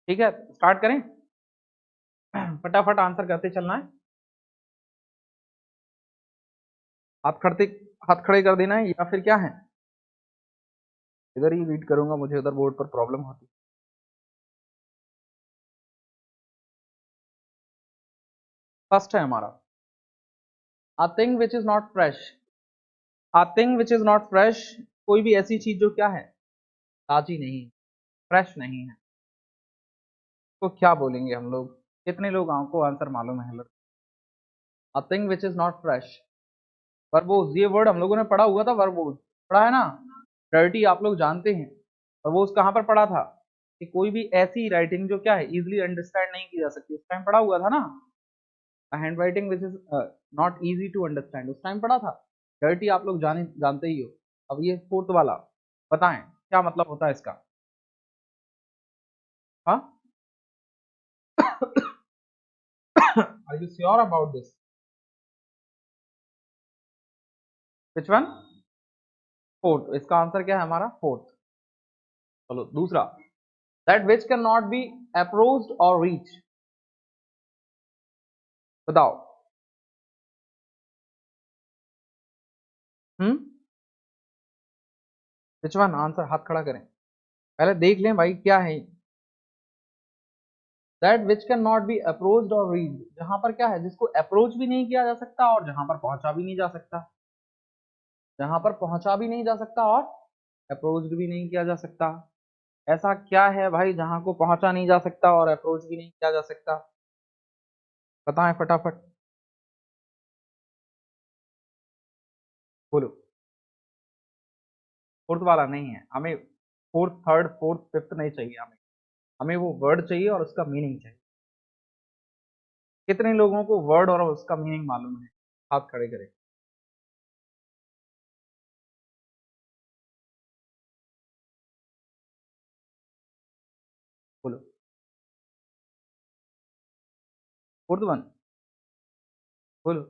ठीक है, स्टार्ट करें। फटाफट आंसर करते चलना है। हाथ खड़ते, हाथ खड़े कर देना है या फिर क्या है, इधर ही रीड करूंगा, मुझे उधर बोर्ड पर प्रॉब्लम होती। फर्स्ट है हमारा, a thing which is not fresh, a thing which is not fresh, कोई भी ऐसी चीज जो क्या है, ताजी नहीं, फ्रेश नहीं है, तो क्या बोलेंगे हम लोग? कितने लोग को आंसर मालूम है? a thing which is not fresh, verbose, ये वर्ड हम लोगों ने पढ़ा हुआ था, वर्बोज पढ़ा है ना, डर्टी आप लोग जानते हैं। वर्बोज कहाँ पर पढ़ा था कि कोई भी ऐसी राइटिंग जो क्या है इजीली अंडरस्टैंड नहीं की जा सकती, उस टाइम पढ़ा हुआ था ना। Hand writing which is not easy to understand, उस टाइम पढ़ा था। डर्टी आप लोग जानते ही हो। अब ये फोर्थ वाला बताएं क्या मतलब होता है इसका? हाँ, are you sure about this? Which one? Fourth, इसका आंसर क्या है हमारा? फोर्थ। चलो दूसरा, that which can not be approached और रीच, बताओ। विच वन आंसर, हाथ खड़ा करें, पहले देख लें भाई क्या है। That which can not be approached और रीच, जहां पर क्या है जिसको अप्रोच भी नहीं किया जा सकता और जहां पर पहुंचा भी नहीं जा सकता, जहां पर पहुंचा भी नहीं जा सकता और अप्रोच भी नहीं किया जा सकता। ऐसा क्या है भाई जहां को पहुंचा नहीं जा सकता और अप्रोच भी नहीं किया जा सकता? बताएं फटाफट, बोलो। फोर्थ वाला नहीं है हमें, फोर्थ, थर्ड, फोर्थ, फिफ्थ नहीं चाहिए हमें, हमें वो वर्ड चाहिए और उसका मीनिंग चाहिए। कितने लोगों को वर्ड और उसका मीनिंग मालूम है? हाथ खड़े करें। बोलो। फोर्थ वन, बोलो।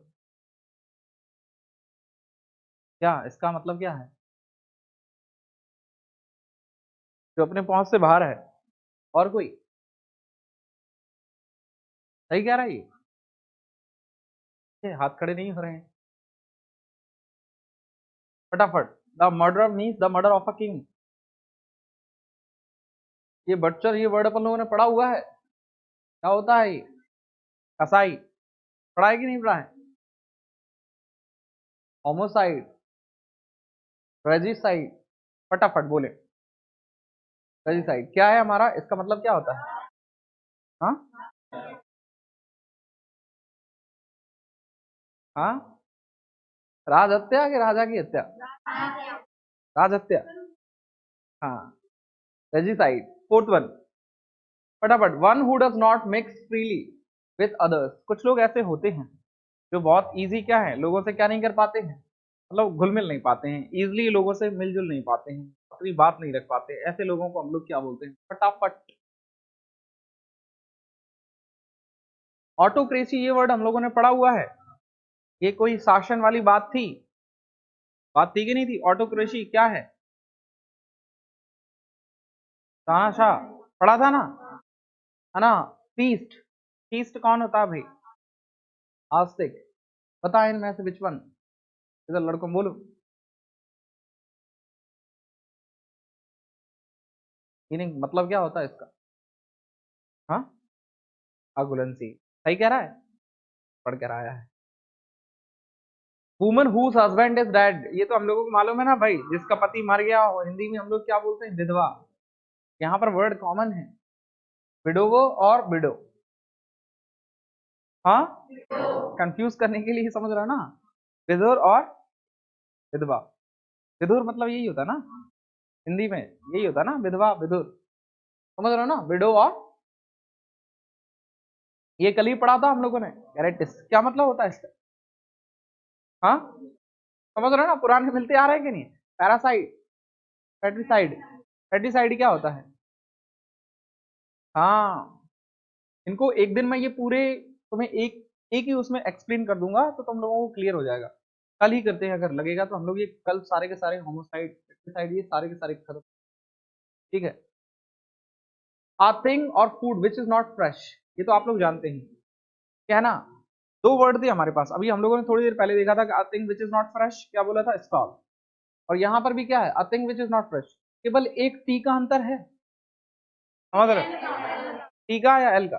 क्या इसका मतलब क्या है? जो अपने पहुंच से बाहर है। और कोई? सही कह रहा है ये हाथ खड़े नहीं हो रहे हैं। फटाफट, the murder means the murder of a king. ये बच्चर, ये वर्ड अपन लोगों ने पढ़ा हुआ है, क्या होता है ये? कसाई। पढ़ा है कि नहीं पढ़ा है? होमोसाइड, रेजिसाइड, फटाफट बोले। रेजिसाइड क्या है हमारा, इसका मतलब क्या होता है? हाँ हाँ, राज हत्या कि राजा की हत्या? राज हत्या। हाँ, रेजिसाइड, फोर्थ वन। फटाफट, one who does not mix freely with others, कुछ लोग ऐसे होते हैं जो बहुत इजी क्या है, लोगों से क्या नहीं कर पाते हैं, मतलब घुल मिल नहीं पाते हैं, इजिली लोगों से मिलजुल नहीं पाते हैं, अपनी बात नहीं रख पाते, ऐसे लोगों को हम लोग क्या बोलते हैं? फटाफट। ऑटोक्रेसी, ये वर्ड हम लोगों ने पढ़ा हुआ है, ये कोई शासन वाली बात थी, बात थी कि नहीं थी? ऑटोक्रेसी क्या है? तानाशाह, पढ़ा था ना, है ना? फीस्ट, फीस्ट कौन होता है भाई? आस्तिक। पता है इनमें से विच वन? इधर लड़कों बोलो। मीनिंग मतलब क्या होता है इसका? हाँ, अगुलंसी, सही कह रहा है, पढ़ कर आया है। Woman whose husband is dead, ये तो हम लोगों को मालूम है ना भाई, जिसका पति मर गया हो, हिंदी में हम लोग क्या बोलते हैं? विधवा। यहाँ पर वर्ड कॉमन है, विडोवो और विडो। हाँ, कंफ्यूज करने के लिए, समझ रहा ना, विधुर और विधवा। विधुर मतलब यही होता है ना, हिंदी में यही होता है ना, विधवा विधुर, समझ रहे हो ना? विडो और, ये कल ही पढ़ा था हम लोगों ने, कैरेटिस क्या मतलब होता है इसका? हाँ, समझ रहे हो ना, पुराने मिलते आ रहे हैं कि नहीं? पैरासाइड, पेट्रीसाइड, पेट्रीसाइड क्या होता है? हाँ, इनको एक दिन में ये पूरे तुम्हें एक एक ही उसमें एक्सप्लेन कर दूंगा तो तुम लोगों को क्लियर हो जाएगा। कल ही करते हैं, अगर लगेगा तो हम लोग ये कल सारे के सारे होमोसाइड, पेस्टिसाइड, ये सारे के सारे खत्म। ठीक है। अ थिंग और food which is not fresh, ये तो आप लोग जानते हैं, क्या है ना। दो वर्ड थे हमारे पास, अभी हम लोगों ने थोड़ी देर पहले देखा था कि a thing which is not fresh क्या बोला था, स्टॉल। और यहाँ पर भी क्या है, a thing which is not fresh, केवल एक टी का अंतर है, समझ रहे हो, टी का या एल का,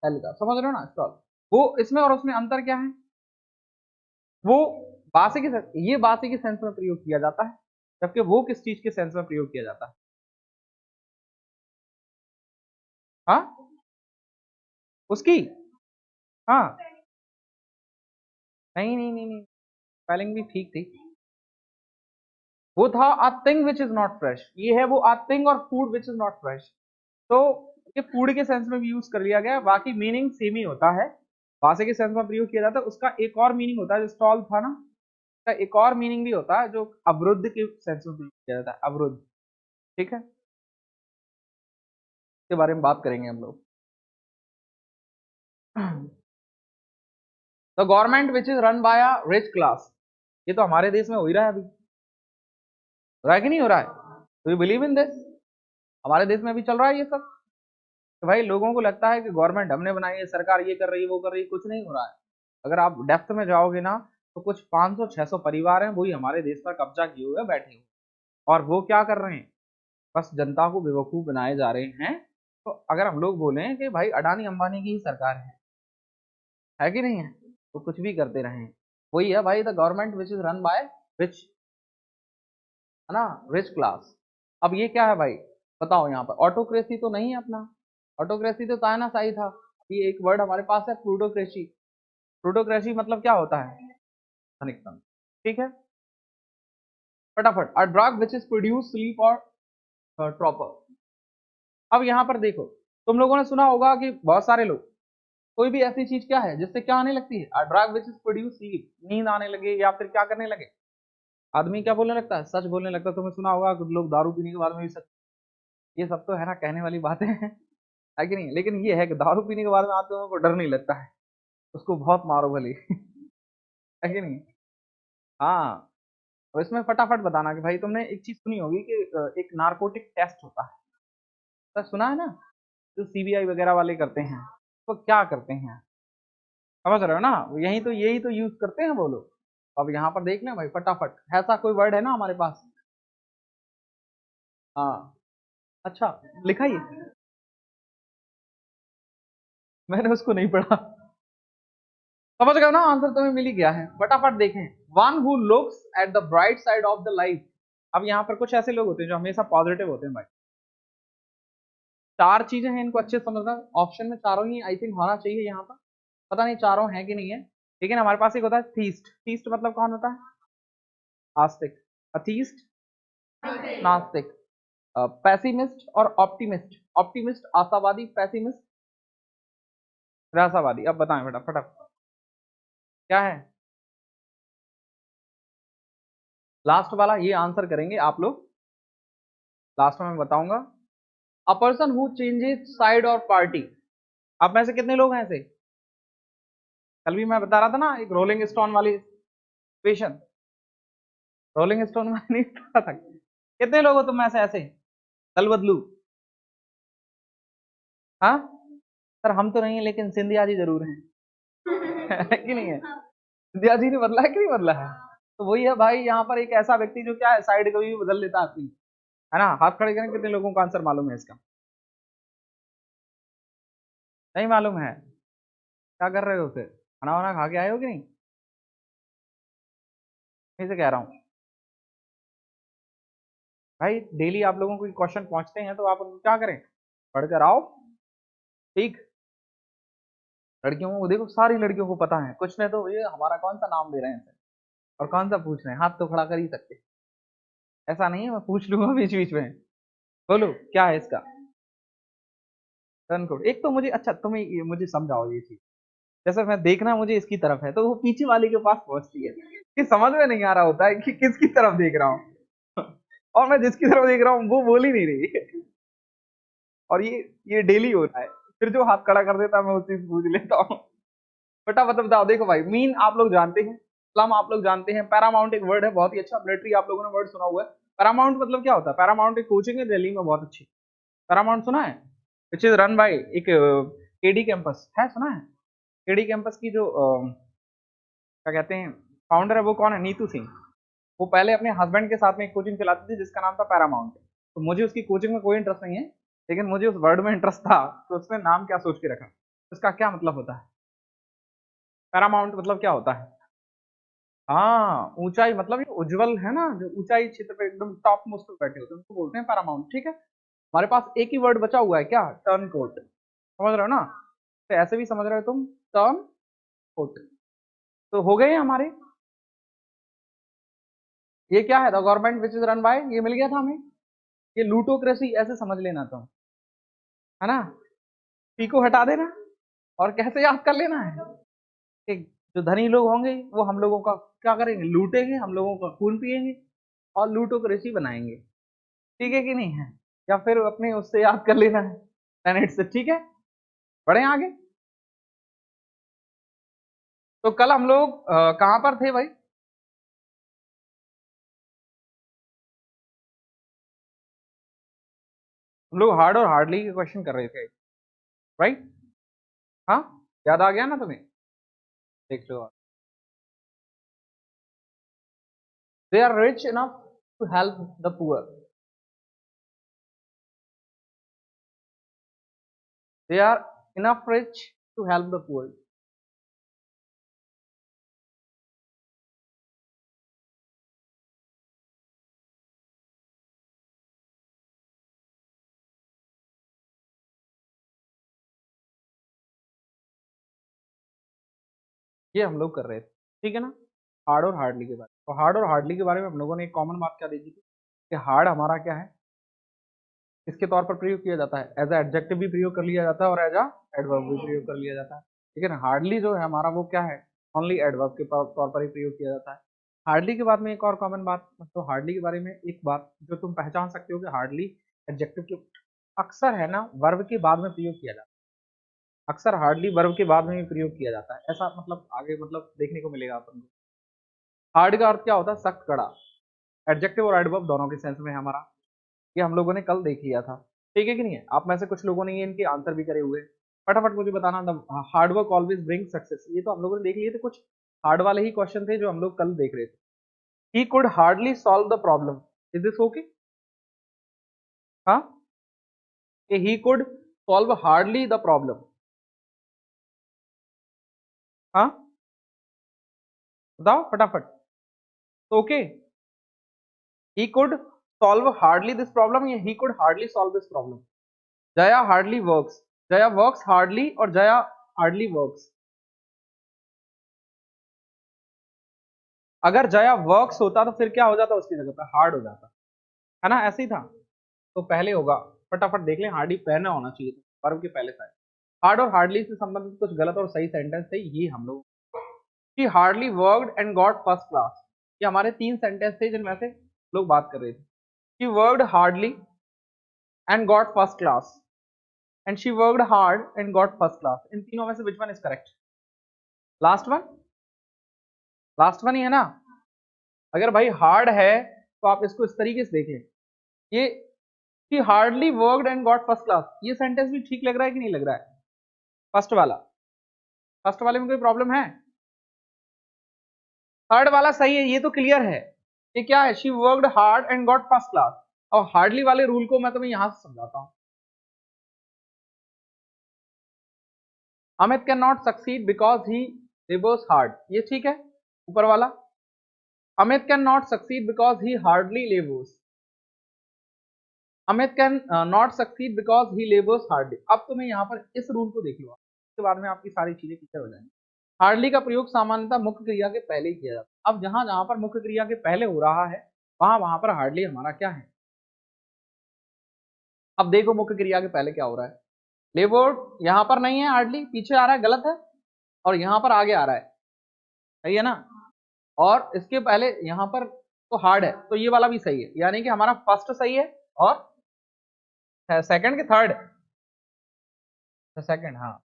एल का, समझ रहे हो ना, स्टॉल। वो इसमें और उसमें अंतर क्या है, वो बासी के ये बासी के सेंस में प्रयोग किया जाता है, जबकि वो किस चीज के सेंस में प्रयोग किया जाता है। हाँ उसकी, हाँ नहीं नहीं नहीं नहीं, स्पेलिंग भी ठीक थी। वो था a thing which is not fresh, ये है वो अ थिंग और food which is not fresh. तो ये फूड के सेंस में भी यूज कर लिया गया है, बाकी मीनिंग सेम ही होता है। भाषा के सेंस में प्रयोग किया जाता है, उसका एक और मीनिंग होता है, जो स्टॉल था ना, उसका एक और मीनिंग भी होता है जो अवरुद्ध के सेंस में प्रयोग किया जाता है, अवरुद्ध। ठीक है, इसके बारे में बात करेंगे हम लोग। The government which is run by a rich class, ये तो हमारे देश में हो ही रहा है अभी, हो रहा है कि नहीं हो रहा है, तो यू बिलीव इन दिस, हमारे देश में भी चल रहा है ये सब। तो भाई लोगों को लगता है कि गवर्नमेंट हमने बनाई है, सरकार ये कर रही है वो कर रही है, कुछ नहीं हो रहा है। अगर आप डेप्थ में जाओगे ना, तो कुछ 500-600 परिवार हैं, वही हमारे देश पर कब्जा किए हुए बैठे हुए, और वो क्या कर रहे हैं, बस जनता को बेवकूफ बनाए जा रहे हैं। तो अगर हम लोग बोलें कि भाई अडानी अंबानी की ही सरकार है कि नहीं है, तो कुछ भी करते रहें, वही है भाई, the government which is run by rich, है ना, रिच क्लास। अब ये क्या है भाई, बताओ, यहाँ पर ऑटोक्रेसी तो नहीं है अपना, ऑटोक्रेसी तो तानाशाही था। ये एक वर्ड हमारे पास है, प्लूटोक्रेसी। प्लूटोक्रेसी मतलब क्या होता है, धनिकतंत्र। ठीक है, फटाफट, a drug which is produce sleep और ट्रॉपर। अब यहाँ पर देखो, तुम लोगों ने सुना होगा कि बहुत सारे लोग, कोई भी ऐसी चीज क्या है जिससे क्या आने लगती है, a drug which is produce sleep, नींद आने लगे या फिर क्या करने लगे, आदमी क्या बोलने लगता है, सच बोलने लगता है। तुमने सुना होगा कुछ लोग दारू पीने के बाद में भी सच, ये सब तो है ना कहने वाली बातें हैं, है कि नहीं, लेकिन ये है कि दारू पीने के बाद में आदमियों को डर नहीं लगता है, उसको बहुत मारो भले है कि नहीं। हाँ, तो इसमें फटाफट बताना कि भाई तुमने एक चीज सुनी होगी कि एक नारकोटिक टेस्ट होता है, तो सुना है ना, जो सीबीआई वगैरह वाले करते हैं, तो क्या करते हैं, समझ रहे हो ना, यही तो यूज करते हैं वो लोग। अब यहाँ पर देख लें भाई फटाफट, ऐसा कोई वर्ड है ना हमारे पास, हाँ, अच्छा, लिखा ही है? मैंने उसको नहीं पढ़ा। समझ गए ना, आंसर तुम्हें मिल ही गया है, फटाफट देखें। One who looks at the bright side of the life. अब यहाँ पर कुछ ऐसे लोग होते हैं जो हमेशा पॉजिटिव होते हैं भाई। चार चीजें हैं, इनको अच्छे से समझना, ऑप्शन में चारों ही आई थिंक होना चाहिए यहाँ पर, पता नहीं चारों है कि नहीं है। लेकिन हमारे पास एक होता है थीस्ट, थीस्ट मतलब कौन होता है, आस्तिक, अथीस्ट, नास्तिक, पैसिमिस्ट और ऑप्टिमिस्ट, ऑप्टिमिस्ट आशावादी, पैसिमिस्ट निराशावादी। अब बताएं बेटा फटाफट, क्या है लास्ट वाला, ये आंसर करेंगे आप लोग, लास्ट में मैं बताऊंगा। A person who changes side और पार्टी, आप में से कितने लोग हैं ऐसे, कल भी मैं बता रहा था ना एक रोलिंग स्टोन वाली इक्वेशन, रोलिंग स्टोन वाली नहीं बता था, कितने लोग हो तुम में से ऐसे, दल बदलू, हाँ सर हम तो नहीं है, लेकिन सिंधिया जी जरूर हैं है कि नहीं है, सिंधिया जी ने बदला है कि नहीं बदला है। तो वही है भाई, यहाँ पर एक ऐसा व्यक्ति जो क्या है, साइड कभी भी बदल लेता है अपनी, है ना, हाथ खड़े करें, कितने लोगों को आंसर मालूम है इसका, नहीं मालूम है, क्या कर रहे हो फिर, खाना वाना खा के आए हो कि नहीं, मैं से कह रहा हूँ भाई, डेली आप लोगों को क्वेश्चन पहुंचते हैं तो आप उनको क्या करें, पढ़कर आओ, ठीक। लड़कियों को देखो, सारी लड़कियों को पता है, कुछ ने तो ये हमारा कौन सा नाम दे रहे हैं और कौन सा पूछ रहे हैं, हाथ तो खड़ा कर ही सकते, ऐसा नहीं है मैं पूछ लूंगा बीच बीच में, बोलो क्या है इसका, टर्न कोड। एक तो मुझे, अच्छा तुम्हें मुझे समझाओ ये चीज, जैसे मैं देखना मुझे इसकी तरफ है, तो वो पीछे वाले के पास पहुंचती है, कि समझ में नहीं आ रहा होता है कि किसकी तरफ देख रहा हूँ और मैं जिसकी तरफ देख रहा हूँ वो बोल ही नहीं रही और ये डेली हो रहा है, फिर जो हाथ खड़ा कर देता है मैं उस चीज पूछ लेता हूँ। फटाफट बताओ, देखो भाई, मीन आप लोग जानते हैं, स्लम आप लोग जानते हैं, पैरामाउंट एक वर्ड है बहुत ही अच्छा, मिलिट्री आप लोगों ने वर्ड सुना हुआ है। पैरामाउंट मतलब क्या होता है, पैरामाउंट एक कोचिंग है दिल्ली में बहुत अच्छी, पैरामाउंट सुना है, विच इज रन बाय एक केडी कैंपस है, सुना है? केडी कैंपस की जो क्या कहते हैं फाउंडर है वो कौन है? नीतू सिंह। वो पहले अपने हस्बैंड के साथ में एक कोचिंग चलाती थी जिसका नाम था पैरामाउंट। तो मुझे उसकी कोचिंग में कोई इंटरेस्ट नहीं है, लेकिन मुझे उस वर्ड में इंटरेस्ट था, तो उसने नाम क्या सोच के रखा। उसका क्या मतलब होता है? पैरामाउंट मतलब क्या होता है? हाँ, ऊंचाई, मतलब ये उज्जवल है ना, जो ऊंचाई क्षेत्र पे एकदम टॉप मोस्ट पे बैठे होते हैं उनको बोलते हैं पैरामाउंट। ठीक है, हमारे पास एक ही वर्ड बचा हुआ है, क्या? Turncoat. समझ रहे हो ना? तो ऐसे भी समझ रहे हो तुम, टर्न कोट। तो हो गए हमारे। ये क्या है? The government which is run by, ये मिल गया था हमें। ये लूटोक्रेसी ऐसे समझ लेना तुम, है ना? पी को हटा देना और कैसे याद कर लेना है कि जो धनी लोग होंगे वो हम लोगों का क्या करेंगे? लूटेंगे, हम लोगों का खून पिएंगे और लूटोक्रेसी बनाएंगे। ठीक है कि नहीं है? या फिर अपने उससे याद कर लेना है, प्लैनेट से। ठीक है, बढ़े आगे। तो कल हम लोग कहां पर थे भाई? हम लोग हार्ड और हार्डली के क्वेश्चन कर रहे थे, राइट? हाँ, याद आ गया ना तुम्हें? देख लो। They are rich enough to help the poor, they are enough rich to help the poor. ये हम लोग कर रहे थे, ठीक है ना? हार्ड और हार्डली के बारे में। तो हार्ड और हार्डली के बारे में हम लोगों ने एक कॉमन बात क्या देखी थी कि हार्ड हमारा क्या है, इसके तौर पर प्रयोग किया जाता है, एज ए एडजेक्टिव भी प्रयोग कर लिया जाता है और एज अ एडवर्ब भी प्रयोग कर लिया जाता है। ठीक है ना? हार्डली जो है हमारा वो क्या है, ओनली एडवर्ब के तौर पर ही प्रयोग किया जाता है। हार्डली के बाद में एक और कॉमन बात, तो हार्डली के बारे में एक बात जो तुम पहचान सकते हो कि हार्डली एडजेक्टिव के अक्सर है ना वर्ब के बाद में प्रयोग किया जाता है। अक्सर हार्डली वर्ब के बाद में भी प्रयोग किया जाता है, ऐसा मतलब आगे मतलब देखने को मिलेगा अपन को। हार्ड का अर्थ क्या होता है? सख्त, कड़ा। एडजेक्टिव और एडवर्ब दोनों के सेंस में है हमारा। ये हम लोगों ने कल देख लिया था, ठीक है कि नहीं है? आप में से कुछ लोगों ने ये इनके आंसर भी करे हुए। फटाफट मुझे बताना, the hard work always bring success, ये तो हम लोगों ने देख लिए थे। कुछ हार्ड वाले ही क्वेश्चन थे जो हम लोग कल देख रहे थे। He could hardly solve the problem, is this okay? हाँ, he could solve hardly the problem. हाँ, बताओ फटाफट। Okay, he could solve hardly this problem या he could hardly solve this problem? Jaya hardly works, Jaya works hardly और Jaya hardly works। अगर Jaya works होता तो फिर क्या हो जाता उसकी जगह पर? हार्ड हो जाता, है ना? ऐसे ही था। तो पहले होगा, फटाफट देख लें। हार्डली पहले होना चाहिए था वर्ब के पहले साइड। हार्ड और हार्डली से संबंधित कुछ गलत और सही सेंटेंस थे ये हम लोग। She hardly worked and got first class, ये हमारे 3 सेंटेंस थे जिनमें से लोग बात कर रहे थे। She worked hardly and got first class and she worked hard and got first class. इन तीनों में से which one is correct? Last one, last one ही है ना? अगर भाई हार्ड है तो आप इसको इस तरीके से देखें, ये ही hardly worked and got first class, ये सेंटेंस भी ठीक लग रहा है कि नहीं लग रहा है? फर्स्ट वाला, फर्स्ट वाले में कोई प्रॉब्लम है? थर्ड वाला सही है, ये तो क्लियर है। ये क्या है? She worked hard and got first class. और हार्डली वाले रूल को मैं तुम्हें यहां से समझाता हूं। Amit can not succeed because he labours hard, ये ठीक है। ऊपर वाला, Amit can not succeed because he hardly labours, Amit can not succeed because he labours hardly. अब तुम्हें यहाँ पर इस रूल को देख लो, इसके बाद में आपकी सारी चीजें क्लियर हो जाएंगी। हार्डली का प्रयोग सामान्यतः मुख्य क्रिया के पहले ही किया जाता है। अब जहां जहां पर मुख्य क्रिया के पहले हो रहा है वहां वहां पर हार्डली हमारा क्या है? अब देखो मुख्य क्रिया के पहले क्या हो रहा है। लेबोर्ड यहाँ पर नहीं है, हार्डली पीछे आ रहा है, गलत है। और यहाँ पर आगे आ रहा है, सही है ना? और इसके पहले यहाँ पर तो हार्ड है, तो ये वाला भी सही है, यानी कि हमारा फर्स्ट सही है और सेकंड के थर्ड, सेकंड। हाँ,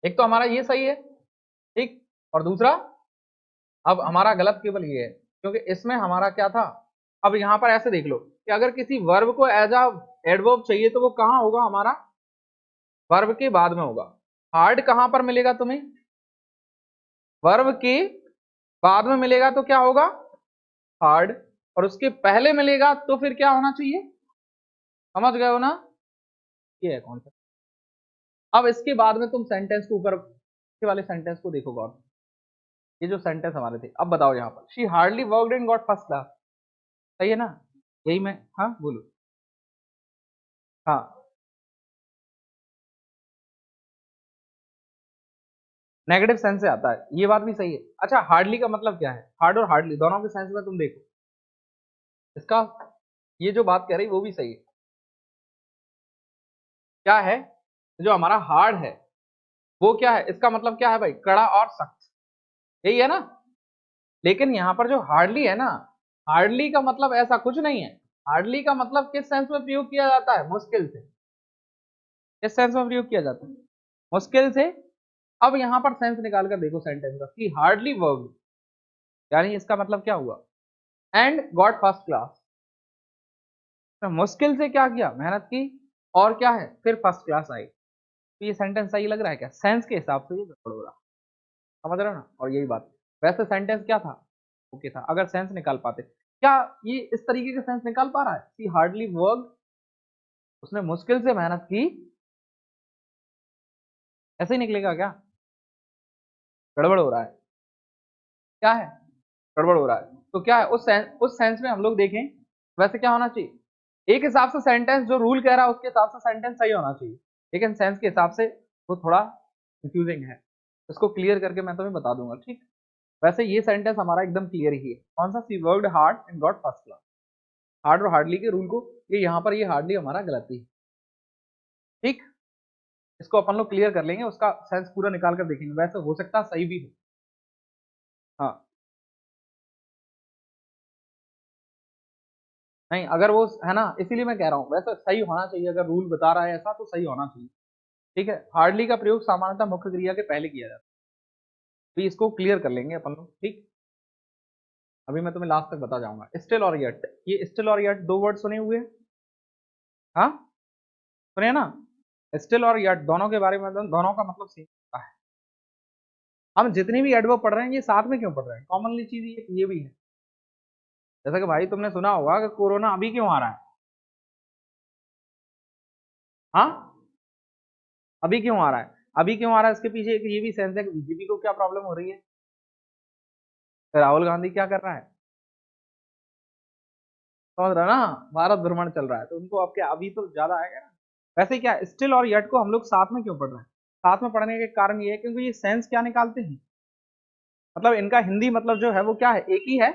एक तो हमारा ये सही है, ठीक। और दूसरा अब हमारा गलत केवल ये है क्योंकि इसमें हमारा क्या था? अब यहाँ पर ऐसे देख लो कि अगर किसी वर्ब को एज अ एडवर्ब चाहिए तो वो कहाँ होगा, हमारा वर्ब के बाद में होगा। हार्ड कहां पर मिलेगा तुम्हें, वर्ब के बाद में मिलेगा तो क्या होगा, हार्ड। और उसके पहले मिलेगा तो फिर क्या होना चाहिए, समझ गए हो ना, ये है कॉन्सेप्ट। अब इसके बाद में तुम सेंटेंस को ऊपर के वाले सेंटेंस को देखो गौर, ये जो सेंटेंस हमारे थे। अब बताओ यहाँ पर, she hardly worked and got first class, सही है ना, यही मैं, हाँ बोलो, हाँ नेगेटिव सेंस से आता है, ये बात भी सही है। अच्छा हार्डली का मतलब क्या है, हार्ड और हार्डली दोनों के सेंस में तुम देखो इसका, ये जो बात कह रही वो भी सही है। क्या है, जो हमारा हार्ड है वो क्या है, इसका मतलब क्या है भाई, कड़ा और सख्त, यही है ना। लेकिन यहाँ पर जो हार्डली है ना, हार्डली का मतलब ऐसा कुछ नहीं है। हार्डली का मतलब किस सेंस में प्रयोग किया जाता है, मुश्किल से, किस सेंस में प्रयोग किया जाता है, मुश्किल से। अब यहाँ पर सेंस निकाल कर देखो सेंटेंस का, कि हार्डली वर्क, यानी इसका मतलब क्या हुआ, एंड गॉट फर्स्ट क्लास, तो मुश्किल से क्या किया, मेहनत की, और क्या है फिर फर्स्ट क्लास आई। तो ये सेंटेंस सही लग रहा है क्या, सेंस के हिसाब से ये गड़बड़ हो रहा, समझ रहे हो ना। और यही बात, वैसे सेंटेंस क्या था, ओके था, अगर सेंस निकाल पाते। क्या ये इस तरीके के सेंस निकाल पा रहा है, सी हार्डली वर्क, उसने मुश्किल से मेहनत की, ऐसे ही निकलेगा क्या, गड़बड़ हो रहा है, क्या है, गड़बड़ हो रहा है। तो क्या है, उस सेंस में हम लोग देखें, वैसे क्या होना चाहिए, एक हिसाब से सेंटेंस जो रूल कह रहा है उसके हिसाब से सेंटेंस सही होना चाहिए, लेकिन सेंस के हिसाब से वो थोड़ा कंफ्यूजिंग है। इसको क्लियर करके मैं तुम्हें बता दूंगा, ठीक। वैसे ये सेंटेंस हमारा एकदम क्लियर ही है, कौन सा, she worked hard and got first class. Hard और हार्डली के रूल को, ये यहाँ पर ये हार्डली हमारा गलती है, ठीक। इसको अपन लोग क्लियर कर लेंगे, उसका सेंस पूरा निकाल कर देखेंगे, वैसे हो सकता है सही भी हो। हाँ नहीं, अगर वो है ना, इसीलिए मैं कह रहा हूँ वैसे सही होना चाहिए, अगर रूल बता रहा है ऐसा तो सही होना चाहिए, ठीक है। हार्डली का प्रयोग सामान्यतः मुख्य क्रिया के पहले किया जाता है, तो इसको क्लियर कर लेंगे अपन लोग, ठीक। अभी मैं तुम्हें लास्ट तक बता जाऊंगा। स्टिल और यट, ये स्टिल और यट दो वर्ड सुने हुए हैं, हाँ सुने ना, स्टिल और यट दोनों के बारे में, दोनों का मतलब सेम होता है। हम जितनी भी एडवर्ब पढ़ रहे हैं ये साथ में क्यों पढ़ रहे हैं, कॉमनली चीज ये भी है। जैसा कि भाई तुमने सुना होगा कि कोरोना अभी क्यों आ रहा है, हाँ अभी क्यों आ रहा है, अभी क्यों आ रहा है, इसके पीछे एक ये भी सेंस है कि बीजेपी को क्या प्रॉब्लम हो रही है, राहुल गांधी क्या कर रहा है, समझ रहा है ना, भारत भ्रमण चल रहा है, तो उनको अब क्या अभी तो ज्यादा आएगा ना। वैसे क्या स्टिल और यट को हम लोग साथ में क्यों पढ़ रहे हैं, साथ में पढ़ने के कारण ये है क्योंकि ये सेंस क्या निकालते हैं, मतलब इनका हिंदी मतलब जो है वो क्या है, एक ही है,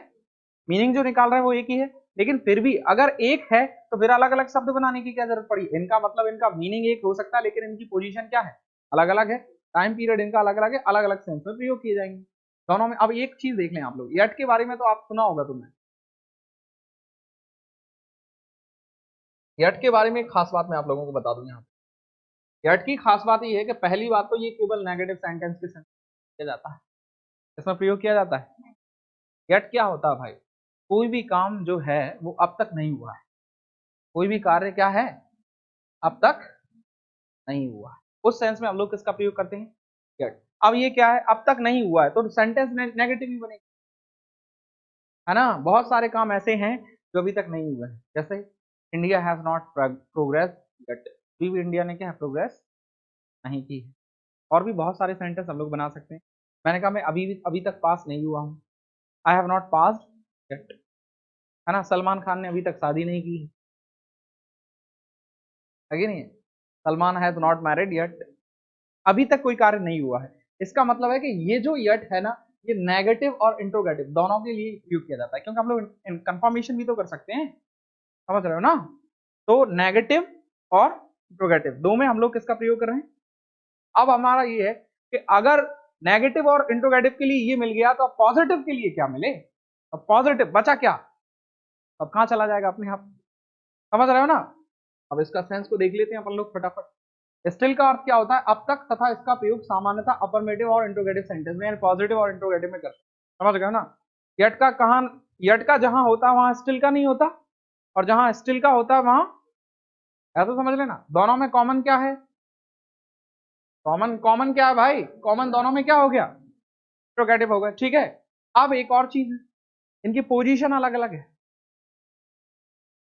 मीनिंग जो निकाल रहे हैं वो एक ही है। लेकिन फिर भी अगर एक है तो फिर अलग अलग शब्द बनाने की क्या जरूरत पड़ी, इनका मतलब इनका मीनिंग एक हो सकता है लेकिन इनकी पोजीशन क्या है, अलग अलग है, टाइम पीरियड इनका अलग अलग है, अलग अलग सेंस में प्रयोग किए जाएंगे दोनों में। अब एक चीज देख लें आप लोग, यट के बारे में तो आप सुना होगा तुमने, यट के बारे में एक खास बात मैं आप लोगों को बता दूं यहाँ पे। यट की खास बात ये है कि पहली बात तो ये केवल नेगेटिव सेंटेंस के सेंस किया जाता है, इसमें प्रयोग किया जाता है। यट क्या होता है भाई, कोई भी काम जो है वो अब तक नहीं हुआ है, कोई भी कार्य क्या है अब तक नहीं हुआ है, उस सेंस में हम लोग किसका प्रयोग करते हैं, यट। अब ये क्या है, अब तक नहीं हुआ है तो सेंटेंस नेगेटिव ही बनेगा, है ना। बहुत सारे काम ऐसे हैं जो अभी तक नहीं हुए हैं, जैसे India has not progress yet, अभी भी इंडिया ने क्या है, प्रोग्रेस नहीं की है। और भी बहुत सारे सेंटेंस हम लोग बना सकते हैं। मैंने कहा मैं अभी तक पास नहीं हुआ हूँ, आई हैव नॉट पास्ड यट, है ना। सलमान खान ने अभी तक शादी नहीं की है कि नहीं है, Salman has not married yet, अभी तक कोई कार्य नहीं हुआ है। इसका मतलब है कि ये जो यट है ना, ये नेगेटिव और इंट्रोगेटिव दोनों के लिए उपयोग किया जाता है, क्योंकि हम लोग कंफर्मेशन भी तो कर सकते हैं, समझ रहे हो ना। तो नेगेटिव और इंट्रोगेटिव दो में हम लोग किसका प्रयोग कर रहे हैं। अब हमारा ये है कि अगर नेगेटिव और इंट्रोगेटिव के लिए ये मिल गया तो अब पॉजिटिव के लिए क्या मिले, अब पॉजिटिव बचा क्या, अब कहां चला जाएगा अपने आप, समझ रहे हो ना। अब इसका सेंस को देख लेते हैं अपन लोग फटाफट। स्टिल का अर्थ क्या होता है, अब तक, तथा इसका प्रयोग सामान्यतः अफर्मेटिव और इंट्रोगेटिव सेंटेंस में, यानी पॉजिटिव और इंट्रोगेटिव में करते हैं, समझ गए ना। यट का कहां यट का जहां होता वहां स्टिल का नहीं होता, और जहां स्टिल का होता वहां, ऐसा समझ लेना। दोनों में कॉमन क्या है? कॉमन कॉमन क्या है भाई? कॉमन दोनों में क्या हो गया? इंट्रोगेटिव हो गया, ठीक है। अब एक और चीज है, इनकी पोजीशन अलग अलग है।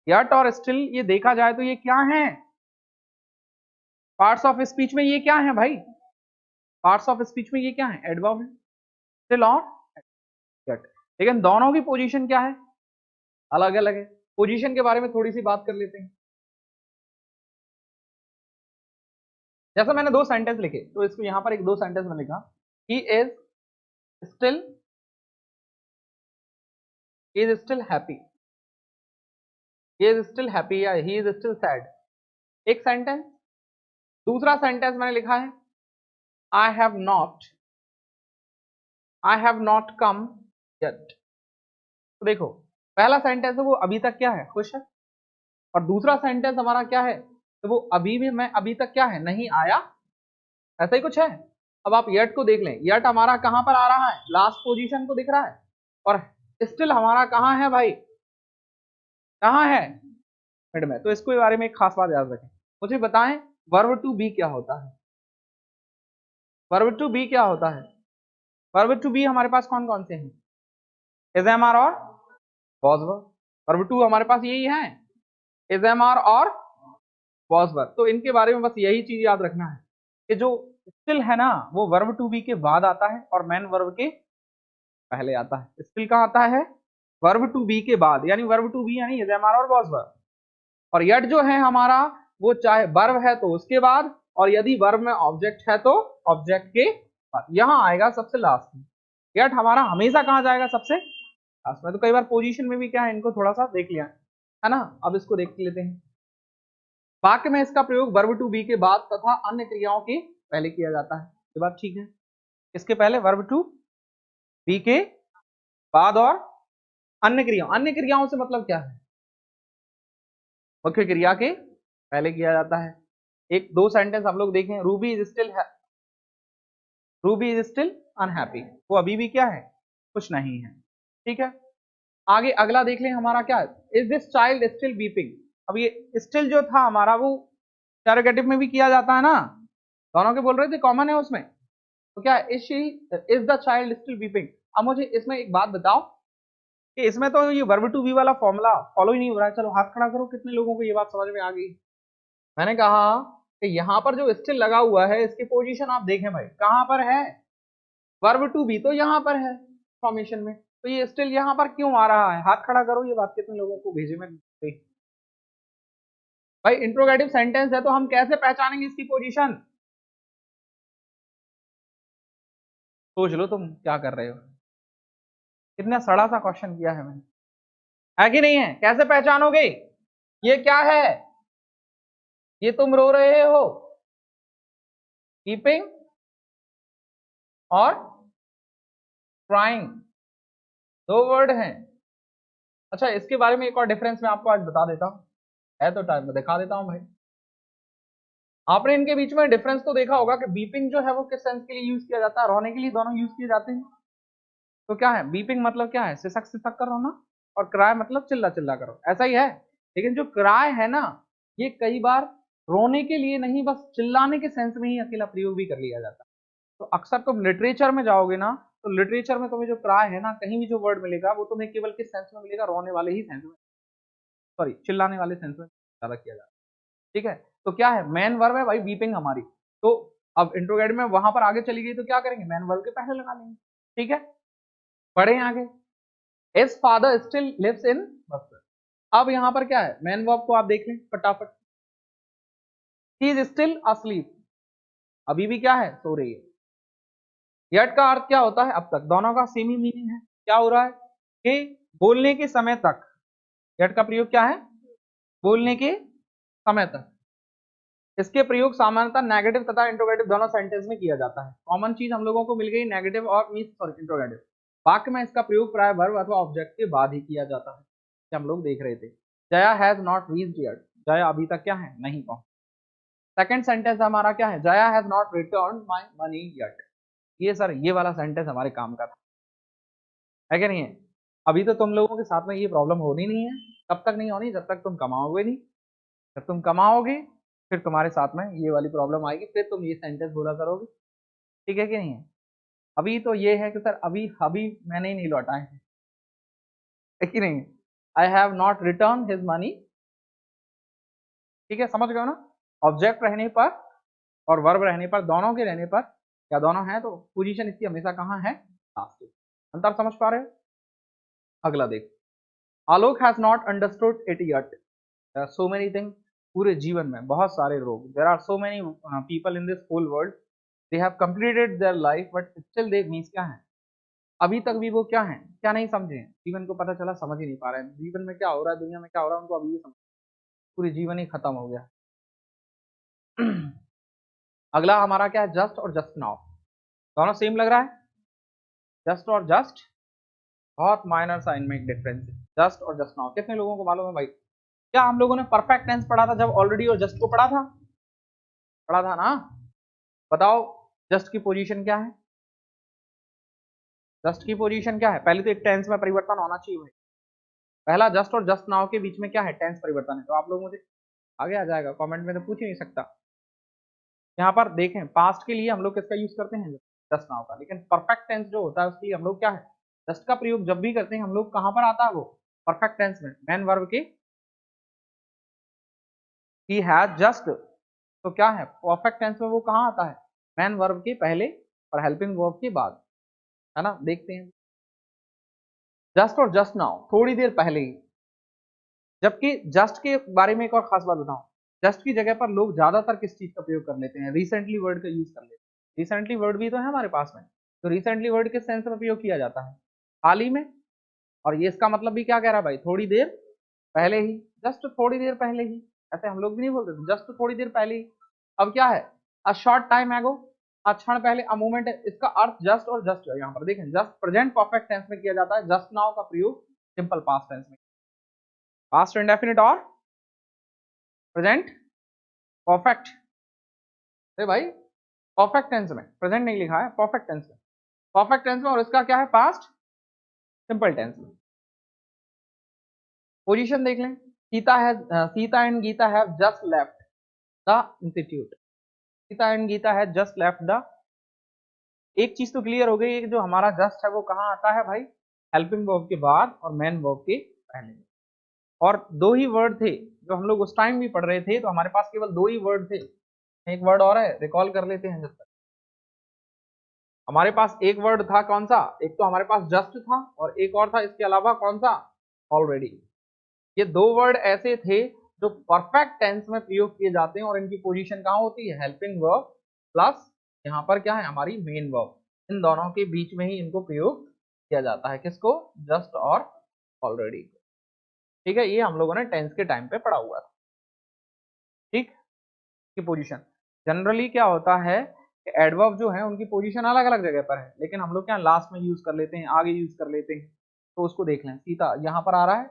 यट और स्टिल ये देखा जाए तो ये क्या है? पार्ट्स ऑफ स्पीच में ये क्या है भाई? पार्ट्स ऑफ स्पीच में ये क्या है? एडवर्ब है, स्टिल और यट। लेकिन दोनों की पोजीशन क्या है? अलग अलग है। पोजीशन के बारे में थोड़ी सी बात कर लेते हैं। जैसा मैंने दो सेंटेंस लिखे, तो इसको यहां पर एक दो सेंटेंस में लिखा, he is still, he is still happy, he is still happy या he is still sad, एक सेंटेंस। दूसरा सेंटेंस मैंने लिखा है I have not, I have not come yet। तो देखो, पहला सेंटेंस है वो अभी तक क्या है? खुश है। और दूसरा सेंटेंस हमारा क्या है? तो वो अभी भी, मैं अभी तक क्या है? नहीं आया, ऐसा ही कुछ है। अब आप यट को देख लें, यट हमारा कहां पर आ रहा है? लास्ट पोजीशन को दिख रहा है। और स्टिल हमारा कहां है भाई? कहां है? मिड में। तो इसके बारे में एक खास बात याद रखें। मुझे बताएं, वर्ब टू बी क्या होता है? वर्ब टू बी क्या होता है? वर्ब टू बी हमारे पास कौन कौन से हैं? इज एम आर और वॉज वर्ब। वर्ब टू हमारे पास यही है, इज एम आर और वॉज वर्ब। तो इनके बारे में बस यही चीज याद रखना है कि जो स्टिल है ना, वो वर्ब टू बी के बाद आता है और मेन वर्ब के पहले आता है। स्टिल कहाँ आता है? वर्ब टू बी के बाद, यानी वर्ब टू बी यानी इज एम आर और वॉज वर्ब। और यट जो है हमारा, वो चाहे वर्ब है तो उसके बाद, और यदि वर्ब में ऑब्जेक्ट है तो ऑब्जेक्ट के बाद, यहां आएगा सबसे लास्ट में। यट हमारा हमेशा कहां जाएगा? सबसे लास्ट में। तो कई बार पोजीशन में भी क्या है, इनको थोड़ा सा देख लिया है ना। अब इसको देख लेते हैं। वाक्य में इसका प्रयोग वर्ब टू बी के बाद तथा अन्य क्रियाओं के पहले किया जाता है। ये बात ठीक है। इसके पहले वर्ब टू बी के बाद और अन्य क्रियाओं से मतलब क्या है? मुख्य क्रिया के पहले किया जाता है। एक दो सेंटेंस हम लोग देखें। रूबी इज स्टिल अनहैप्पी, वो अभी भी क्या है? कुछ नहीं है, ठीक है। आगे अगला देख लें, हमारा क्या है? Is this child still weeping. अब ये स्टिल जो था हमारा, वो इंटरोगेटिव में भी किया जाता है ना, दोनों के बोल रहे थे, कॉमन है उसमें। तो क्या है? Is the child still weeping. अब मुझे इसमें एक बात बताओ कि इसमें तो ये वर्ब टू बी वाला फॉर्मूला फॉलो ही नहीं हो रहा है। चलो हाथ खड़ा करो, कितने लोगों को ये बात समझ में आ गई? मैंने कहा कि यहाँ पर जो स्टिल लगा हुआ है, इसकी पोजीशन आप देखें भाई, कहां पर है? वर्ब टू बी तो यहाँ पर है फॉर्मेशन में, तो ये स्टिल यहाँ पर क्यों आ रहा है? हाथ खड़ा करो, ये बात कितने लोगों को भेजे में भाई? इंट्रोगेटिव सेंटेंस है तो हम कैसे पहचानेंगे इसकी पोजीशन? सोच लो तुम क्या कर रहे हो। कितना सड़ा सा क्वेश्चन किया है मैंने, है कि नहीं है? कैसे पहचानोगे? ये क्या है? ये तुम रो रहे हो, कीपिंग और क्राइंग, दो वर्ड हैं। अच्छा, इसके बारे में एक और डिफरेंस मैं आपको आज बता देता हूँ, है तो टाइम में दिखा देता हूँ भाई। आपने इनके बीच में डिफरेंस तो देखा होगा कि बीपिंग जो है वो किस सेंस के लिए यूज किया जाता है? रोने के लिए, दोनों यूज किए जाते हैं। तो क्या है बीपिंग मतलब? क्या है? सिसक सिसक कर रोना। और क्राई मतलब चिल्ला चिल्ला करो, ऐसा ही है। लेकिन जो क्राई है ना, ये कई बार रोने के लिए नहीं, बस चिल्लाने के सेंस में ही अकेला प्रयोग भी कर लिया जाता है। तो अक्सर तुम लिटरेचर में जाओगे ना, तो लिटरेचर में तुम्हें जो क्राई है ना, कहीं भी जो वर्ड मिलेगा वो तुम्हें केवल किस सेंस में मिलेगा? रोने वाले ही सेंस में, सॉरी चिल्लाने वाले सेंस में ज्यादा किया जाता है, ठीक है। तो क्या है? मेन वर्ब है भाई बीपिंग हमारी। तो अब इंट्रोगेटिव में वहां पर आगे चली गई तो क्या करेंगे? मेन वर्ब के पहले लगा लेंगे, ठीक है। पढ़े आगे। His father still lives in Buxar. अब यहाँ पर क्या है? मेन वर्ब को आप देख लें फटाफट। He is still asleep, अभी भी क्या है? सो रही है। यट का अर्थ क्या होता है? अब तक। दोनों का सेम ही मीनिंग है। क्या हो रहा है कि बोलने के समय तक। यट का प्रयोग क्या है? बोलने के समय तक। इसके प्रयोग सामान्यतः नेगेटिव तथा इंट्रोगेटिव दोनों सेंटेंस में किया जाता है। कॉमन चीज हम लोगों को मिल गई, नेगेटिव और मीन सॉरी इंट्रोगेटिव। वाक्य में इसका प्रयोग प्राय वर्ब अथवा ऑब्जेक्ट के बाद ही किया जाता है, हम लोग देख रहे थे। Jaya has not reached yet, Jaya अभी तक क्या है? नहीं पहुंची। सेकंड सेंटेंस हमारा क्या है? Jaya has not return my money yet. ये सर, ये वाला सेंटेंस हमारे काम का था, है कि नहीं है? अभी तो तुम लोगों के साथ में ये प्रॉब्लम होनी नहीं है, तब तक नहीं होनी जब तक तुम कमाओगे नहीं। जब तुम कमाओगे फिर तुम्हारे साथ में ये वाली प्रॉब्लम आएगी, फिर तुम ये सेंटेंस बोला करोगे। ठीक है कि नहीं है? अभी तो ये है कि सर अभी अभी मैंने ही नहीं लौटाए हैं, है कि नहीं? आई have not return his money. ठीक है, समझ गए हो ना? ऑब्जेक्ट रहने पर और वर्ब रहने पर, दोनों के रहने पर, क्या दोनों हैं तो पोजीशन इसकी हमेशा कहाँ है? लास्ट। अंतर समझ पा रहे हो? अगला देख, Alok has not understood it yet. So many thing, पूरे जीवन में बहुत सारे लोग, there are so many people in this whole world, they have completed their life but still they means क्या है, अभी तक भी वो क्या है, क्या नहीं समझे हैं? जीवन को पता चला समझ ही नहीं पा रहे हैं, जीवन में क्या हो रहा है, दुनिया में क्या हो रहा है, उनको अभी भी समझ, पूरी जीवन ही खत्म हो गया। अगला हमारा क्या है? जस्ट और जस्ट नाउ। दोनों सेम लग रहा है? जस्ट और जस्ट बहुत माइनर सा इनमें डिफरेंस है। जस्ट और जस्ट नाउ कितने लोगों को मालूम है भाई? क्या हम लोगों ने परफेक्ट टेंस पढ़ा था जब ऑलरेडी और जस्ट को पढ़ा था? पढ़ा था ना? बताओ जस्ट की पोजीशन क्या है? जस्ट की पोजीशन क्या है? पहले तो एक टेंस में परिवर्तन होना चाहिए भाई। पहला जस्ट और जस्ट नाउ के बीच में क्या है? टेंस परिवर्तन है। तो आप लोग मुझे आगे आ जाएगा, कमेंट में तो पूछ ही नहीं सकता। यहाँ पर देखें, पास्ट के लिए हम लोग किसका यूज करते हैं? जस्ट नाउ का। लेकिन परफेक्ट टेंस जो होता है उसके लिए हम लोग क्या है? जस्ट का प्रयोग जब भी करते हैं हम लोग, कहां पर आता है वो? परफेक्ट टेंस में, मेन वर्ब के ही हैज जस्ट। तो क्या है परफेक्ट टेंस में? वो कहां आता है? मेन वर्ब के पहले और हेल्पिंग वर्ब के बाद, है ना? देखते हैं जस्ट और जस्ट नाउ थोड़ी देर पहले ही। जबकि जस्ट के बारे में एक और खास बात बताऊं, जस्ट की जगह पर लोग ज्यादातर किस चीज का प्रयोग कर लेते हैं? रिसेंटली वर्ड का यूज कर लेते हैं। रिसेंटली वर्ड भी तो है हमारे पास में, तो रिसेंटली वर्ड किस सेंस में प्रयोग किया जाता है? हाल ही में। और ये इसका मतलब भी क्या कह रहा है भाई? थोड़ी देर पहले ही, जस्ट थोड़ी देर पहले ही। ऐसे हम लोग भी नहीं बोलते जस्ट थोड़ी देर पहले ही। अब क्या है? अ शॉर्ट टाइम एगो, क्षण पहले, अ मोमेंट है। इसका अर्थ जस्ट और जस्ट है। यहाँ पर देखें, जस्ट प्रेजेंट परफेक्ट टेंस में किया जाता है, जस्ट नाउ का प्रयोग सिंपल पास्ट टेंस में। पास्ट इंडेफिनिट और प्रेजेंट परफेक्ट। अरे भाई परफेक्ट टेंस में, प्रेजेंट नहीं लिखा है, परफेक्ट टेंस में। परफेक्ट टेंस में, और इसका क्या है? पास्ट सिंपल टेंस में। पोजीशन देख लें, Sita and Gita have just left the institute. Sita and Gita have just left the. एक चीज तो क्लियर हो गई कि जो हमारा जस्ट है वो कहाँ आता है भाई? हेल्पिंग वर्ब के बाद और मेन वर्ब के पहले। और दो ही वर्ड थे जो हम लोग उस टाइम भी पढ़ रहे थे, तो हमारे पास केवल दो ही वर्ड थे। एक वर्ड और है, रिकॉल कर लेते हैं जब तक। हमारे पास एक वर्ड था, कौन सा? एक तो हमारे पास जस्ट था, और एक और था इसके अलावा, कौन सा? ऑलरेडी। ये दो वर्ड ऐसे थे जो परफेक्ट टेंस में प्रयोग किए जाते हैं, और इनकी पोजीशन कहाँ होती है? हेल्पिंग वर्ब प्लस यहाँ पर क्या है? हमारी मेन वर्ब। इन दोनों के बीच में ही इनको प्रयोग किया जाता है। किसको? जस्ट और ऑलरेडी। ठीक है, ये हम लोगों ने टेंस के टाइम पे पढ़ा हुआ था। ठीक, की पोजीशन जनरली क्या होता है कि एडवर्ब जो है उनकी पोजीशन अलग अलग जगह पर है, लेकिन हम लोग क्या लास्ट में यूज कर लेते हैं, आगे यूज कर लेते हैं। तो उसको देख लें, सीता यहाँ पर आ रहा है,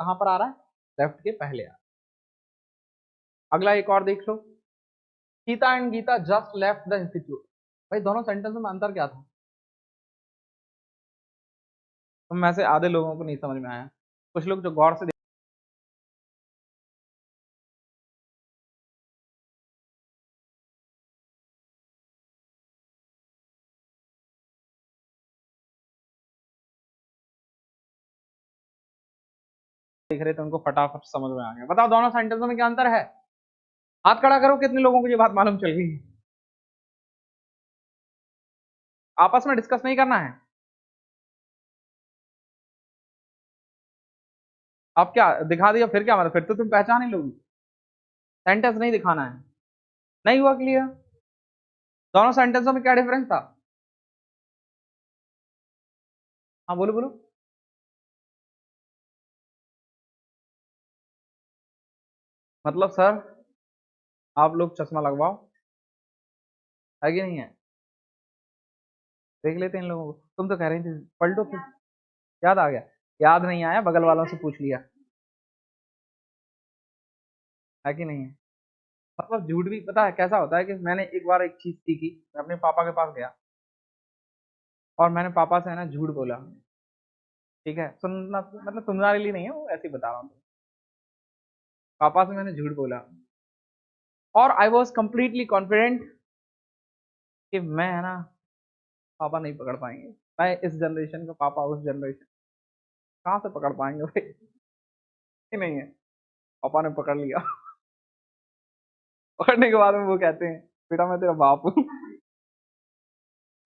कहाँ पर आ रहा है? लेफ्ट के पहले आ रहा है। अगला एक और देख लो, Sita and Gita just left the institute. भाई दोनों सेंटेंस में अंतर क्या था? तो में से आधे लोगों को नहीं समझ में आया, कुछ लोग जो गौर से देख रहे थे उनको फटाफट समझ में आ गया। बताओ दोनों सेंटेंसों में क्या अंतर है? हाथ खड़ा करो, कितने लोगों को ये बात मालूम चल गई? आपस में डिस्कस नहीं करना है। अब क्या दिखा दिया फिर क्या मतलब? फिर तो तुम पहचान ही लोगी। सेंटेंस नहीं दिखाना है। नहीं हुआ क्लियर? दोनों सेंटेंसों में क्या डिफरेंस था? हाँ बोलो बोलो। मतलब सर आप लोग चश्मा लगवाओ, है कि नहीं है? देख लेते हैं इन लोगों को। तुम तो कह रही थी पलटो फिर। याद आ गया? याद नहीं आया, बगल वालों से पूछ लिया, है कि नहीं है? मतलब झूठ भी पता है कैसा होता है कि मैंने एक बार एक चीज सीखी। मैं अपने पापा के पास गया और मैंने पापा से है ना झूठ बोला। ठीक है, सुनना मतलब तुम्हारे लिए नहीं है, वो ऐसे ही बता रहा हूँ। पापा से मैंने झूठ बोला और आई वॉज कंप्लीटली कॉन्फिडेंट कि मैं है ना, पापा नहीं पकड़ पाएंगे। मैं इस जनरेशन का, पापा उस जनरेशन, कहाँ से पकड़ पाएंगे भाई? कि नहीं है, पापा ने पकड़ लिया। पकड़ने के बाद में वो कहते हैं बेटा मैं तेरा बाप हूँ।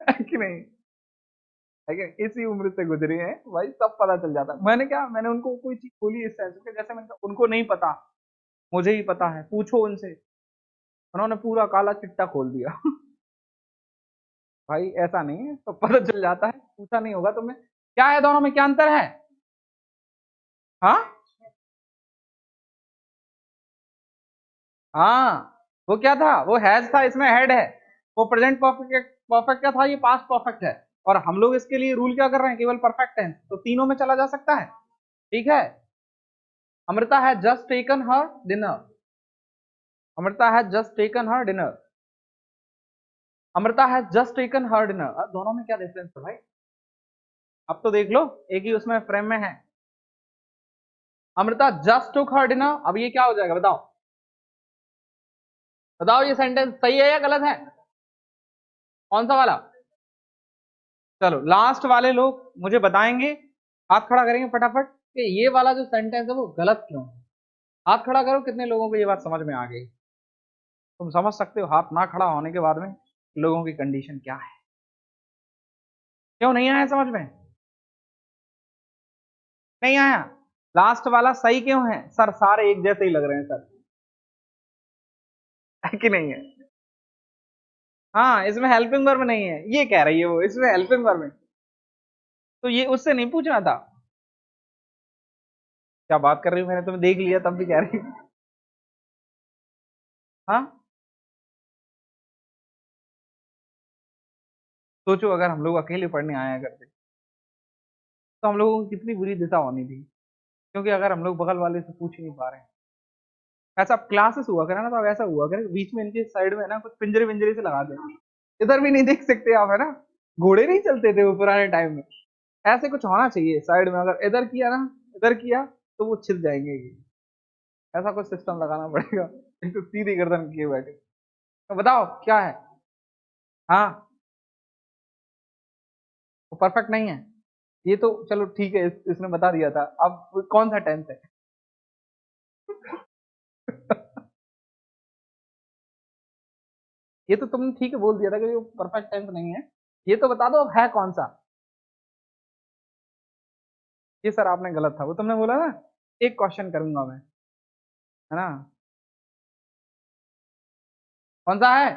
कि नहीं है कि इसी उम्र से गुजरे हैं भाई, सब पता चल जाता है। मैंने क्या, मैंने उनको कोई चीज बोली इस सेंस में, जैसे मैंने कहा, उनको नहीं पता, मुझे ही पता है, पूछो उनसे। उन्होंने पूरा काला चिट्टा खोल दिया। भाई ऐसा नहीं है, तो पता चल जाता है, पूछा नहीं होगा तुम्हें। क्या है दोनों में, क्या अंतर है? हाँ हाँ, वो क्या था, वो हैज था, इसमें हेड है। वो प्रेजेंट परफेक्ट, परफेक्ट क्या था, ये पास्ट परफेक्ट है। और हम लोग इसके लिए रूल क्या कर रहे हैं, केवल परफेक्ट टेंस, तो तीनों में चला जा सकता है। ठीक है, अमृता है just taken her dinner. Amrita है just taken her dinner. Amrita है जस्ट टेकन हर डिनर, दोनों में क्या डिफरेंस है भाई? अब तो देख लो, एक ही उसमें फ्रेम में है। अमृता जस्ट टुक हर डिनर, अब ये क्या हो जाएगा बताओ? बताओ ये सेंटेंस सही है या गलत है? कौन सा वाला? चलो लास्ट वाले लोग मुझे बताएंगे, हाथ खड़ा करेंगे फटाफट, कि ये वाला जो सेंटेंस है वो गलत क्यों है। हाथ खड़ा करो, कितने लोगों को ये बात समझ में आ गई? तुम समझ सकते हो हाथ ना खड़ा होने के बाद में लोगों की कंडीशन क्या है? क्यों नहीं आया समझ में? नहीं आया? लास्ट वाला सही क्यों है सर? सारे एक जैसे ही लग रहे हैं सर। है कि नहीं है? हाँ, इसमें हेल्पिंग वर्ब नहीं है, ये कह रही है वो, इसमें हेल्पिंग वर्ब है। तो ये उससे नहीं पूछना था। क्या बात कर रही हूँ, मैंने तुम्हें देख लिया तब भी कह रही हूँ। हाँ, सोचो अगर हम लोग अकेले पढ़ने आया करते तो हम लोगों की कितनी बुरी दिशा होनी थी। क्योंकि अगर हम लोग बगल वाले से पूछ ही नहीं पा रहे हैं, ऐसा क्लासेस हुआ करे ना, तो अब ऐसा हुआ करे बीच में इनके साइड में ना कुछ पिंजरे विंजरे से लगा दे, इधर भी नहीं देख सकते आप, है ना? घोड़े नहीं चलते थे वो पुराने टाइम में, ऐसे कुछ होना चाहिए साइड में, अगर इधर किया ना, इधर किया, तो वो छिप जाएंगे। ऐसा कुछ सिस्टम लगाना पड़ेगा। एक तो सीधी गर्दन किए बैठे। तो बताओ क्या है? हाँ, वो परफेक्ट नहीं है। ये तो चलो ठीक है, इसने बता दिया था, अब कौन सा टेंस है? ये तो तुमने ठीक है बोल दिया था कि ये परफेक्ट टेंस नहीं है। ये तो बता दो अब है कौन सा? ये सर आपने गलत था, वो तुमने बोला ना, एक क्वेश्चन करूंगा मैं, है ना? कौन सा है?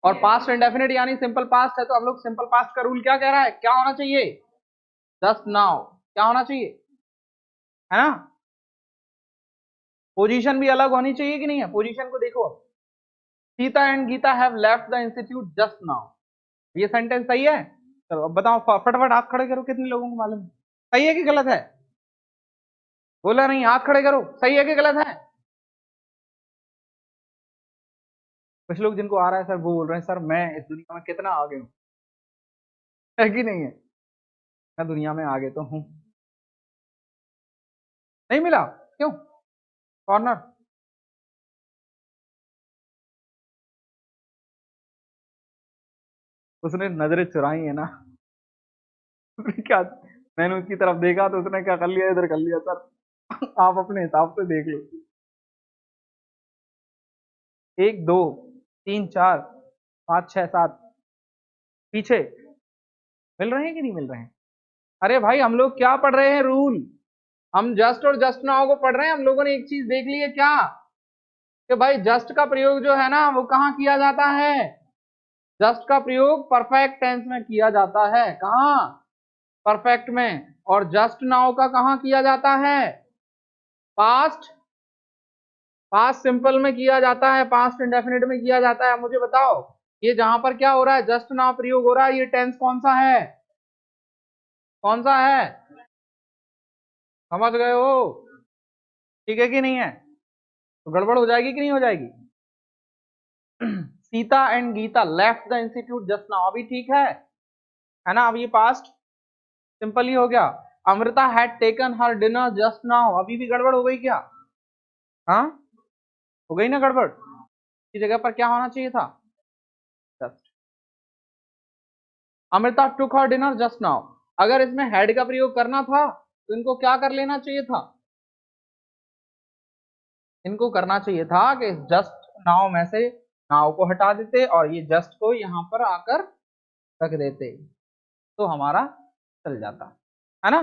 और पास्ट इंडेफिनिट यानी सिंपल पास्ट है, तो हम लोग सिंपल पास्ट का रूल क्या कह रहा है, क्या होना चाहिए? Just now. क्या होना चाहिए, है ना? पोजीशन भी अलग होनी चाहिए कि नहीं है? पोजीशन को देखो, Sita and Gita have left the institute just now, ये सेंटेंस सही है? चलो अब बताओ, फटाफट हाथ खड़े करो, कितने लोगों को मालूम है सही है कि गलत है? बोला नहीं, हाथ खड़े करो, सही है कि गलत है? कुछ लोग जिनको आ रहा है सर वो बोल रहे हैं सर मैं इस दुनिया में कितना आगे हूँ। है कि नहीं है? मैं दुनिया में आगे तो हूँ। नहीं मिला? क्यों? कॉर्नर? उसने नजरें चुराई है ना। उसने क्या, मैंने उसकी तरफ देखा तो उसने क्या कर लिया, इधर कर लिया सर। आप अपने हिसाब से देख लो। एक दो तीन चार पाँच छह सात, पीछे मिल रहे हैं कि नहीं मिल रहे हैं? अरे भाई हम लोग क्या पढ़ रहे हैं, रूल। हम जस्ट और जस्ट नाउ को पढ़ रहे हैं। हम लोगों ने एक चीज देख ली है क्या, कि भाई जस्ट का प्रयोग जो है ना वो कहाँ किया जाता है? जस्ट का प्रयोग परफेक्ट टेंस में किया जाता है। कहाँ? परफेक्ट में। और जस्ट नाउ का कहाँ किया जाता है? पास्ट, पास्ट सिंपल में किया जाता है, पास्ट इंडेफिनिट में किया जाता है। मुझे बताओ, ये जहां पर क्या हो रहा है, जस्ट नाउ प्रयोग हो रहा है, ये टेंस कौन सा है? कौन सा है? समझ गए हो? ठीक है कि नहीं है? तो गड़बड़ हो जाएगी कि नहीं हो जाएगी? Sita and Gita left the institute just now, अभी ठीक है ना? अब ये पास्ट सिंपल ही हो गया। Amrita had taken her dinner just now, अभी भी गड़बड़ हो गई क्या? हाँ, हो गई ना गड़बड़, की जगह पर क्या होना चाहिए था? जस्ट। अमृता टुक हर डिनर जस्ट नाउ, अगर इसमें हैड का प्रयोग करना था तो इनको क्या कर लेना चाहिए था? इनको करना चाहिए था कि जस्ट नाउ में से नाउ को हटा देते और ये जस्ट को यहां पर आकर रख देते, तो हमारा चल जाता है ना।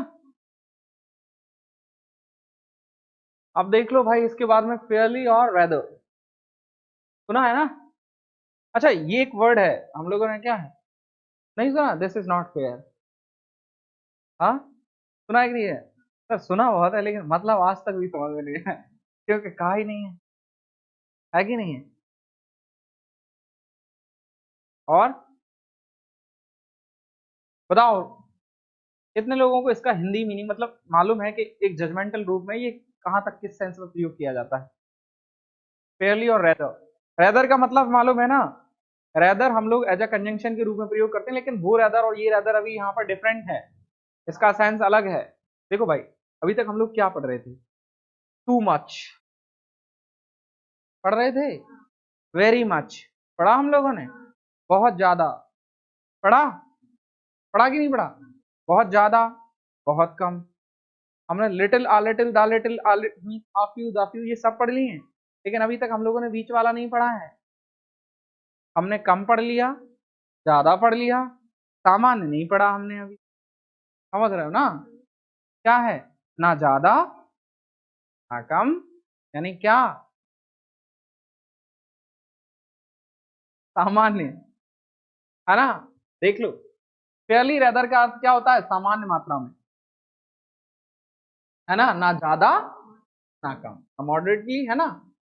अब देख लो भाई, इसके बाद में फेयरली और रेदर, सुना है ना? अच्छा, ये एक वर्ड है, हम लोगों ने क्या है, नहीं सुना, दिस इज नॉट फेयर। हाँ, सुना है कि नहीं है? सर सुना बहुत है, लेकिन मतलब आज तक भी समझ में नहीं है क्योंकि कहा ही नहीं है कि नहीं है? और बताओ, कितने लोगों को इसका हिंदी मीनिंग मतलब मालूम है कि एक जजमेंटल रूप में ये कहां तक किस सेंस में प्रयोग किया जाता है? फेयरली और रेदर, रेदर का मतलब मालूम है ना? रेदर हम लोग एज अ कंजंक्शन के रूप में प्रयोग करते हैं, लेकिन वो रेदर और ये रेदर अभी यहाँ पर डिफरेंट है, इसका सेंस अलग है। देखो भाई, अभी तक हम लोग क्या पढ़ रहे थे? टू मच पढ़ रहे थे, वेरी मच पढ़ा हम लोगों ने, बहुत ज्यादा पढ़ा, पढ़ा कि नहीं पढ़ा? बहुत ज्यादा, बहुत कम, हमने little uh little the little uh few the few ये सब पढ़ लिए हैं, लेकिन अभी तक हम लोगों ने बीच वाला नहीं पढ़ा है। हमने कम पढ़ लिया, ज्यादा पढ़ लिया, सामान्य नहीं पढ़ा हमने अभी, समझ रहे हो ना? क्या है, ना ज्यादा ना कम, यानी क्या, सामान्य, है ना? देख लो, फेयरली रेदर का अर्थ क्या होता है? सामान्य मात्रा में, है ना ज्यादा ना कम, मॉडरेटली, है ना।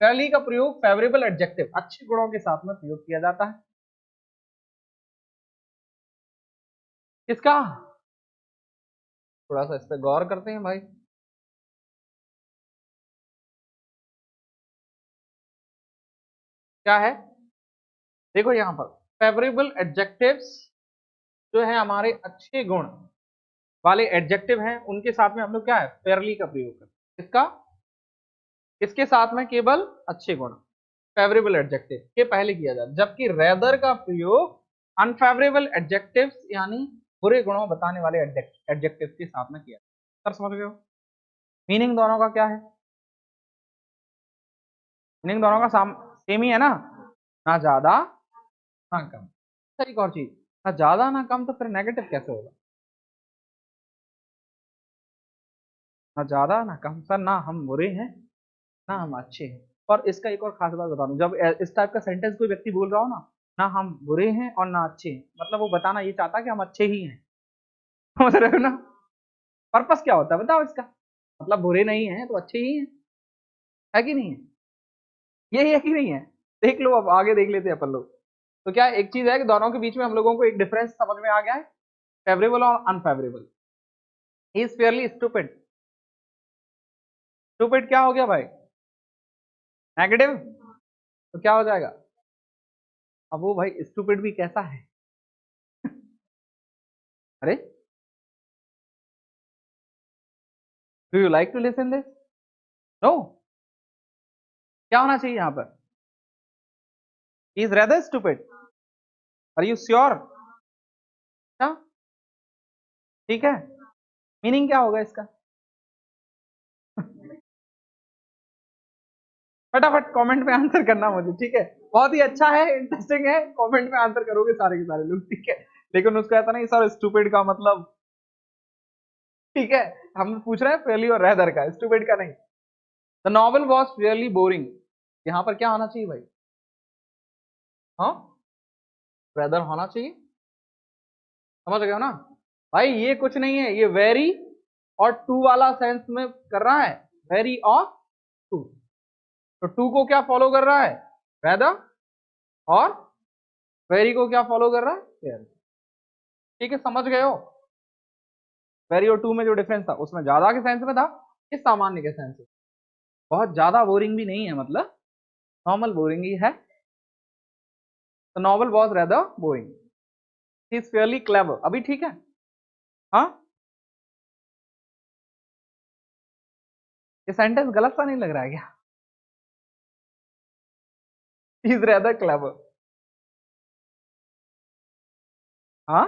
फेयरली का प्रयोग फेवरेबल एडजेक्टिव, अच्छे गुणों के साथ में प्रयोग किया जाता है। किसका? थोड़ा सा इस पे गौर करते हैं भाई। क्या है, देखो यहां पर फेवरेबल एडजेक्टिव्स जो है हमारे अच्छे गुण वाले एडजेक्टिव हैं, उनके साथ में हम लोग क्या है, फेयरली का प्रयोग करते हैं। इसका, इसके साथ में केवल अच्छे गुण, फेवरेबल एडजेक्टिव के पहले किया जाता है, जबकि रेदर का प्रयोग अनफेवरेबल एडजेक्टिव्स यानी बुरे गुणों बताने वाले एडजेक्टिव के साथ में किया जाता है। सर समझ गए हो? मीनिंग दोनों का क्या है? मीनिंग दोनों का सेम ही है ना ज्यादा ना कम। सर एक और चीज, ना ज्यादा ना कम, तो फिर नेगेटिव कैसे होगा? ना ज्यादा ना कम, सर ना हम बुरे हैं ना हम अच्छे हैं। और इसका एक और खास बात बता दूं, जब इस टाइप का सेंटेंस कोई व्यक्ति बोल रहा हो ना हम बुरे हैं और ना अच्छे हैं, मतलब वो बताना ये चाहता है कि हम अच्छे ही हैं। समझ रहे हो ना? पर्पस क्या होता है बताओ इसका, मतलब बुरे नहीं है तो अच्छे ही हैं, है कि नहीं है? यही है कि नहीं है? देख लो, अब आगे देख लेते हैं अपन लोग। तो क्या एक चीज है कि दोनों के बीच में हम लोगों को एक डिफरेंस समझ में आ गया है, फेवरेबल और unfavourable. He is Fairlie stupid, stupid क्या हो गया भाई, नेगेटिव, तो क्या हो जाएगा? अब वो भाई स्टूपिड भी कैसा है? अरे, do you like to listen this? No, क्या होना चाहिए यहाँ पर? Is rather stupid, are you sure? क्या, ठीक है, मीनिंग क्या होगा इसका? फटाफट कमेंट में आंसर करना मुझे, ठीक है? बहुत ही अच्छा है, इंटरेस्टिंग है, कमेंट में आंसर करोगे सारे के सारे लोग, ठीक है? लेकिन उसका ऐसा नहीं सर स्टूपिड का मतलब, ठीक है, हम पूछ रहे हैं फेयरली और रेदर का, स्टूपिड का नहीं। The novel was really boring, यहाँ पर क्या होना चाहिए भाई? हाँ, रेदर होना चाहिए, समझ गए हो ना? भाई ये कुछ नहीं है, ये वेरी और टू वाला सेंस में कर रहा है, वेरी और टू, तो टू को क्या फॉलो कर रहा है, वेदर, और वेरी को क्या फॉलो कर रहा है, फेयर। ठीक है, समझ गए हो? वेरी और टू में जो डिफरेंस था उसमें ज्यादा के सेंस में था, इस सामान्य के सेंस में, बहुत ज्यादा बोरिंग भी नहीं है, मतलब नॉर्मल बोरिंग ही है। तो novel was rather boring, he is Fairlie clever, अभी ठीक है? हाँ, ये सेंटेंस गलत सा नहीं लग रहा है क्या? Is rather clever. हाँ,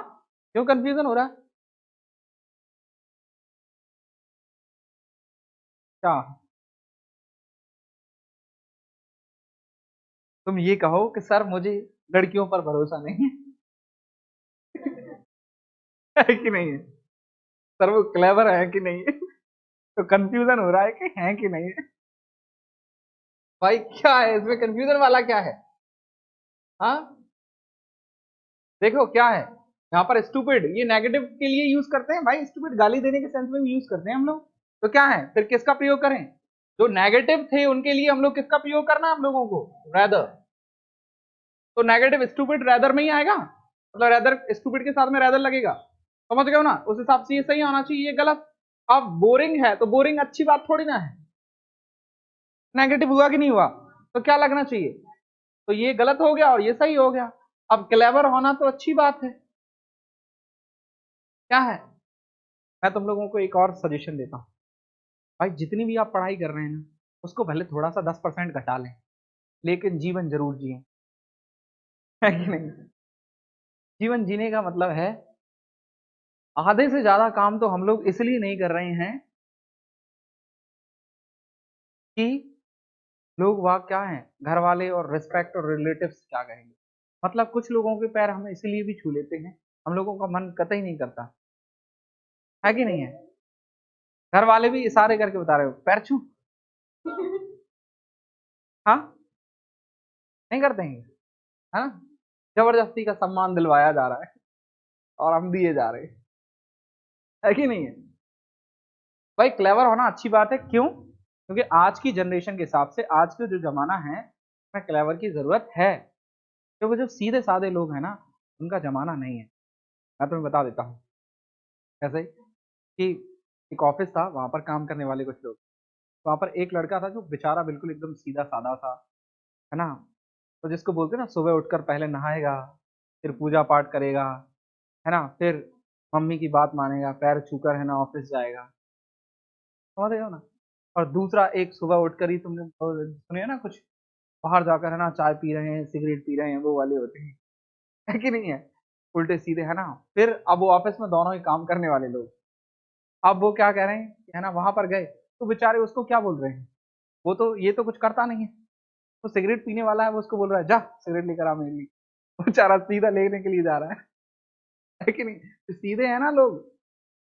क्यों कंफ्यूजन हो रहा है? क्या? तुम ये कहो कि सर मुझे लड़कियों पर भरोसा नहीं है कि नहीं है? सर वो क्लेवर है कि नहीं है? तो कंफ्यूजन हो रहा है कि है कि नहीं है? भाई क्या है इसमें कंफ्यूजन वाला, क्या है? हाँ, देखो क्या है यहाँ पर। स्टूपिड ये नेगेटिव के लिए यूज करते हैं भाई, स्टूपिड गाली देने के सेंस में भी यूज करते हैं हम लोग। तो क्या है फिर, किसका प्रयोग करें? जो नेगेटिव थे उनके लिए हम लोग किसका प्रयोग करना है हम लोगों को? रैदर। तो नेगेटिव स्टूपिड रैदर में ही आएगा, मतलब रैदर स्टूपिड के साथ में रैदर लगेगा। समझ गए हो ना? उस हिसाब से ये सही आना चाहिए, ये गलत। अब बोरिंग है तो बोरिंग अच्छी बात थोड़ी ना है, नेगेटिव हुआ कि नहीं हुआ? तो क्या लगना चाहिए? तो ये गलत हो गया और ये सही हो गया। अब क्लेवर होना तो अच्छी बात है, क्या है? मैं तुम लोगों को एक और सजेशन देता हूँ। भाई जितनी भी आप पढ़ाई कर रहे हैं ना, उसको भले थोड़ा सा 10% घटा लें, लेकिन जीवन जरूर जिए, है कि नहीं? जीवन जीने का मतलब है, आधे से ज्यादा काम तो हम लोग इसलिए नहीं कर रहे हैं कि लोग वाह क्या है, घर वाले और रिस्पेक्ट और रिलेटिव्स क्या कहेंगे। मतलब कुछ लोगों के पैर हम इसलिए भी छू लेते हैं, हम लोगों का मन कतई नहीं करता, है कि नहीं है? घर वाले भी इशारे करके बता रहे हो पैर छू, हाँ, नहीं करते हैं, है ना? जबरदस्ती का सम्मान दिलवाया जा रहा है और हम दिए जा रहे हैं, है कि नहीं है? भाई क्लेवर होना अच्छी बात है, क्यों? क्योंकि आज की जनरेशन के हिसाब से, आज का जो जमाना है, उसमें क्लेवर की जरूरत है। क्योंकि जो सीधे साधे लोग हैं ना, उनका जमाना नहीं है। मैं तुम्हें बता देता हूँ ऐसे कि एक ऑफिस था, वहां पर काम करने वाले कुछ लोग, वहां पर एक लड़का था जो बेचारा बिल्कुल एकदम सीधा साधा था, है ना? तो जिसको बोलते हैं ना, सुबह उठकर पहले नहाएगा, फिर पूजा पाठ करेगा, है ना, फिर मम्मी की बात मानेगा, पैर छूकर है ना ऑफिस जाएगा, समझ रहे हो ना? और दूसरा एक, सुबह उठकर ही तुमने सुने ना कुछ, बाहर जाकर है ना चाय पी रहे हैं, सिगरेट पी रहे हैं, वो वाले होते हैं, है कि नहीं है? उल्टे सीधे, है ना? फिर अब वो ऑफिस में दोनों ही काम करने वाले लोग, अब वो क्या कह रहे हैं कि है ना, वहां पर गए तो बेचारे उसको क्या बोल रहे हैं, वो तो ये तो कुछ करता नहीं है, वो सिगरेट पीने वाला है, वो उसको बोल रहा है जा सिगरेट लेकर आ मेरे लिए, बेचारा सीधा लेने के लिए जा रहा है कि नहीं? तो सीधे है ना लोग,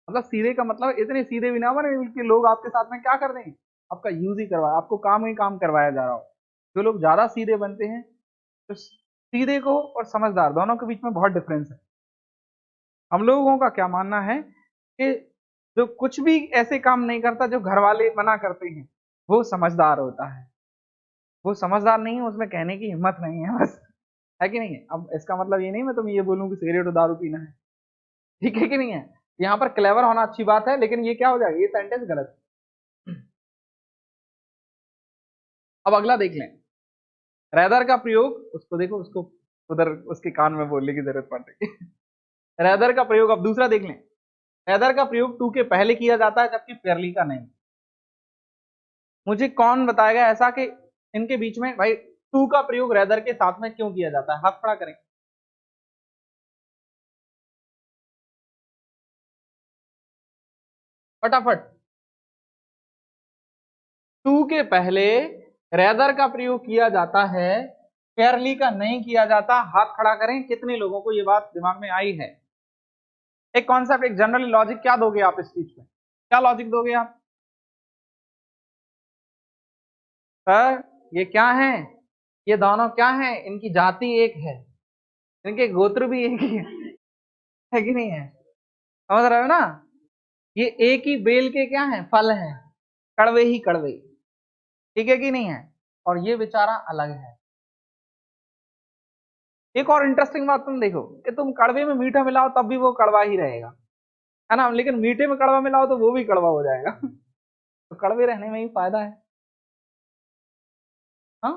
मतलब सीधे का मतलब इतने सीधे भी ना बने कि लोग आपके साथ में क्या कर रहे हैं, आपका यूज ही करवाया, आपको काम ही काम करवाया जा रहा हो। जो लोग ज्यादा सीधे बनते हैं, तो सीधे को और समझदार दोनों के बीच में बहुत डिफरेंस है। हम लोगों का क्या मानना है कि जो कुछ भी ऐसे काम नहीं करता जो घर वाले मना करते हैं, वो समझदार होता है। वो समझदार नहीं है, उसमें कहने की हिम्मत नहीं है बस, है कि नहीं है? अब इसका मतलब ये नहीं मैं तुम्हें ये बोलूं कि सिगरेट और दारू पीना है, ठीक है कि नहीं है? यहाँ पर क्लेवर होना अच्छी बात है, लेकिन ये क्या हो जाएगा, ये सेंटेंस गलत है। अब अगला देख लें, रैदर का प्रयोग, उसको देखो, उसको उधर उसके कान में बोलने की जरूरत पड़ रही है। रैदर का प्रयोग अब दूसरा देख लें। रैदर का प्रयोग टू के पहले किया जाता है, जबकि फेयरली का नहीं। मुझे कौन बताएगा ऐसा कि इनके बीच में भाई टू का प्रयोग रैदर के साथ में क्यों किया जाता है? हाथ खड़ा करें। फटाफट। टू के पहले रैदर का प्रयोग किया जाता है, फेयरली का नहीं किया जाता। हाथ खड़ा करें, कितने लोगों को ये बात दिमाग में आई है? एक कॉन्सेप्ट, एक जनरल लॉजिक क्या दोगे आप इस चीज में? क्या लॉजिक दोगे आप? सर ये क्या है, ये दोनों क्या है, इनकी जाति एक है, इनके गोत्र भी एक ही है कि नहीं है? समझ रहे हो ना? ये एक ही बेल के क्या है, फल हैं, कड़वे ही कड़वे, ठीक है कि नहीं है? और ये बेचारा अलग है। एक और इंटरेस्टिंग बात तुम देखो कि तुम कड़वे में मीठा मिलाओ तब भी वो कड़वा ही रहेगा, है ना? लेकिन मीठे में कड़वा मिलाओ तो वो भी कड़वा हो जाएगा। तो कड़वे रहने में ही फायदा है। हाँ,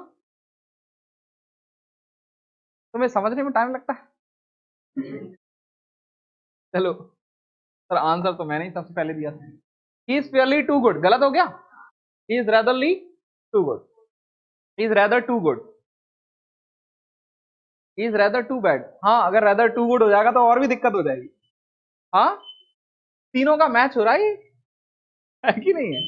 तुम्हें समझने में टाइम लगता है। चलो, सर आंसर तो मैंने ही सबसे पहले दिया था। He is fairly too good, गलत हो गया? He is ratherly too good, he is rather too good, he is rather too bad. हाँ, अगर रेदर टू गुड हो जाएगा तो और भी दिक्कत हो जाएगी। हाँ, तीनों का मैच हो रहा है कि नहीं है?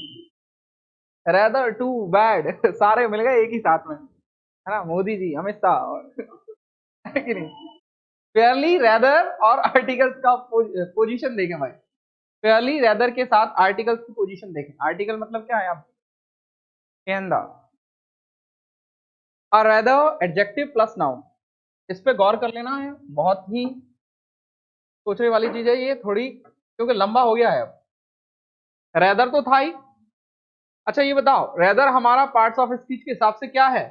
रेदर टू बैड सारे मिल गए एक ही साथ में, है ना, मोदी जी, अमित शाह है कि नहीं? फेयरली, रेदर और आर्टिकल्स का पोजीशन देखें भाई, फेयरली रेदर के साथ आर्टिकल्स की पोजीशन देखें। आर्टिकल मतलब क्या है आप, कहना, और रेदर एडजेक्टिव प्लस नाउन, इस पे गौर कर लेना है, बहुत ही सोचने वाली चीज है ये थोड़ी, क्योंकि लंबा हो गया है अब। रेदर तो था ही। अच्छा ये बताओ, रेदर हमारा पार्ट्स ऑफ स्पीच के हिसाब से क्या है?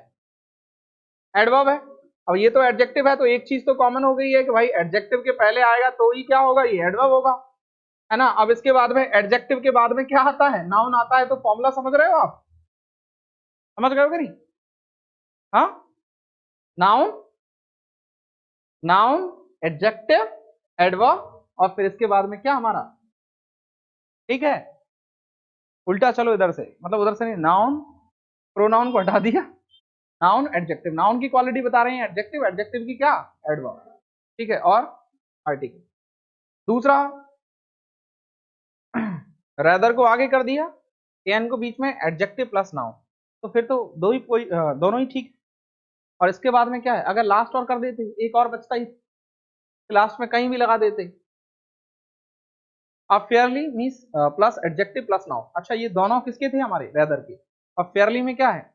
एडवर्ब है। अब ये तो एडजेक्टिव है, तो एक चीज तो कॉमन हो गई है कि भाई एडजेक्टिव के पहले आएगा तो ही क्या होगा, ये एडवर्ब होगा, है ना। अब इसके बाद में एडजेक्टिव के बाद में क्या आता है, नाउन आता है, तो फॉर्मूला समझ रहे हो आप, समझ गए हो कि नहीं? हाँ, नाउन, नाउन, एडजेक्टिव, एडवर्ब, और फिर इसके बाद में क्या हमारा, ठीक है, उल्टा चलो इधर से, मतलब उधर से नहीं, नाउन, प्रोनाउन को हटा दिया, नाउन एडजेक्टिव, नाउन की क्वालिटी बता रहे हैं एडजेक्टिव, एडजेक्टिव की क्या, एडवर्ब, ठीक है, और आर्टिकल। दूसरा, रेदर को आगे कर दिया, एन को बीच में, एडजेक्टिव प्लस नाउन, तो फिर तो दोनों ही ठीक। और इसके बाद में क्या है, अगर लास्ट और कर देते, एक और बचता ही, लास्ट में कहीं भी लगा देते, अब Fairlie means plus adjective plus noun. अच्छा ये दोनों किसके थे, हमारे रेदर के। अब फेयरली में क्या है,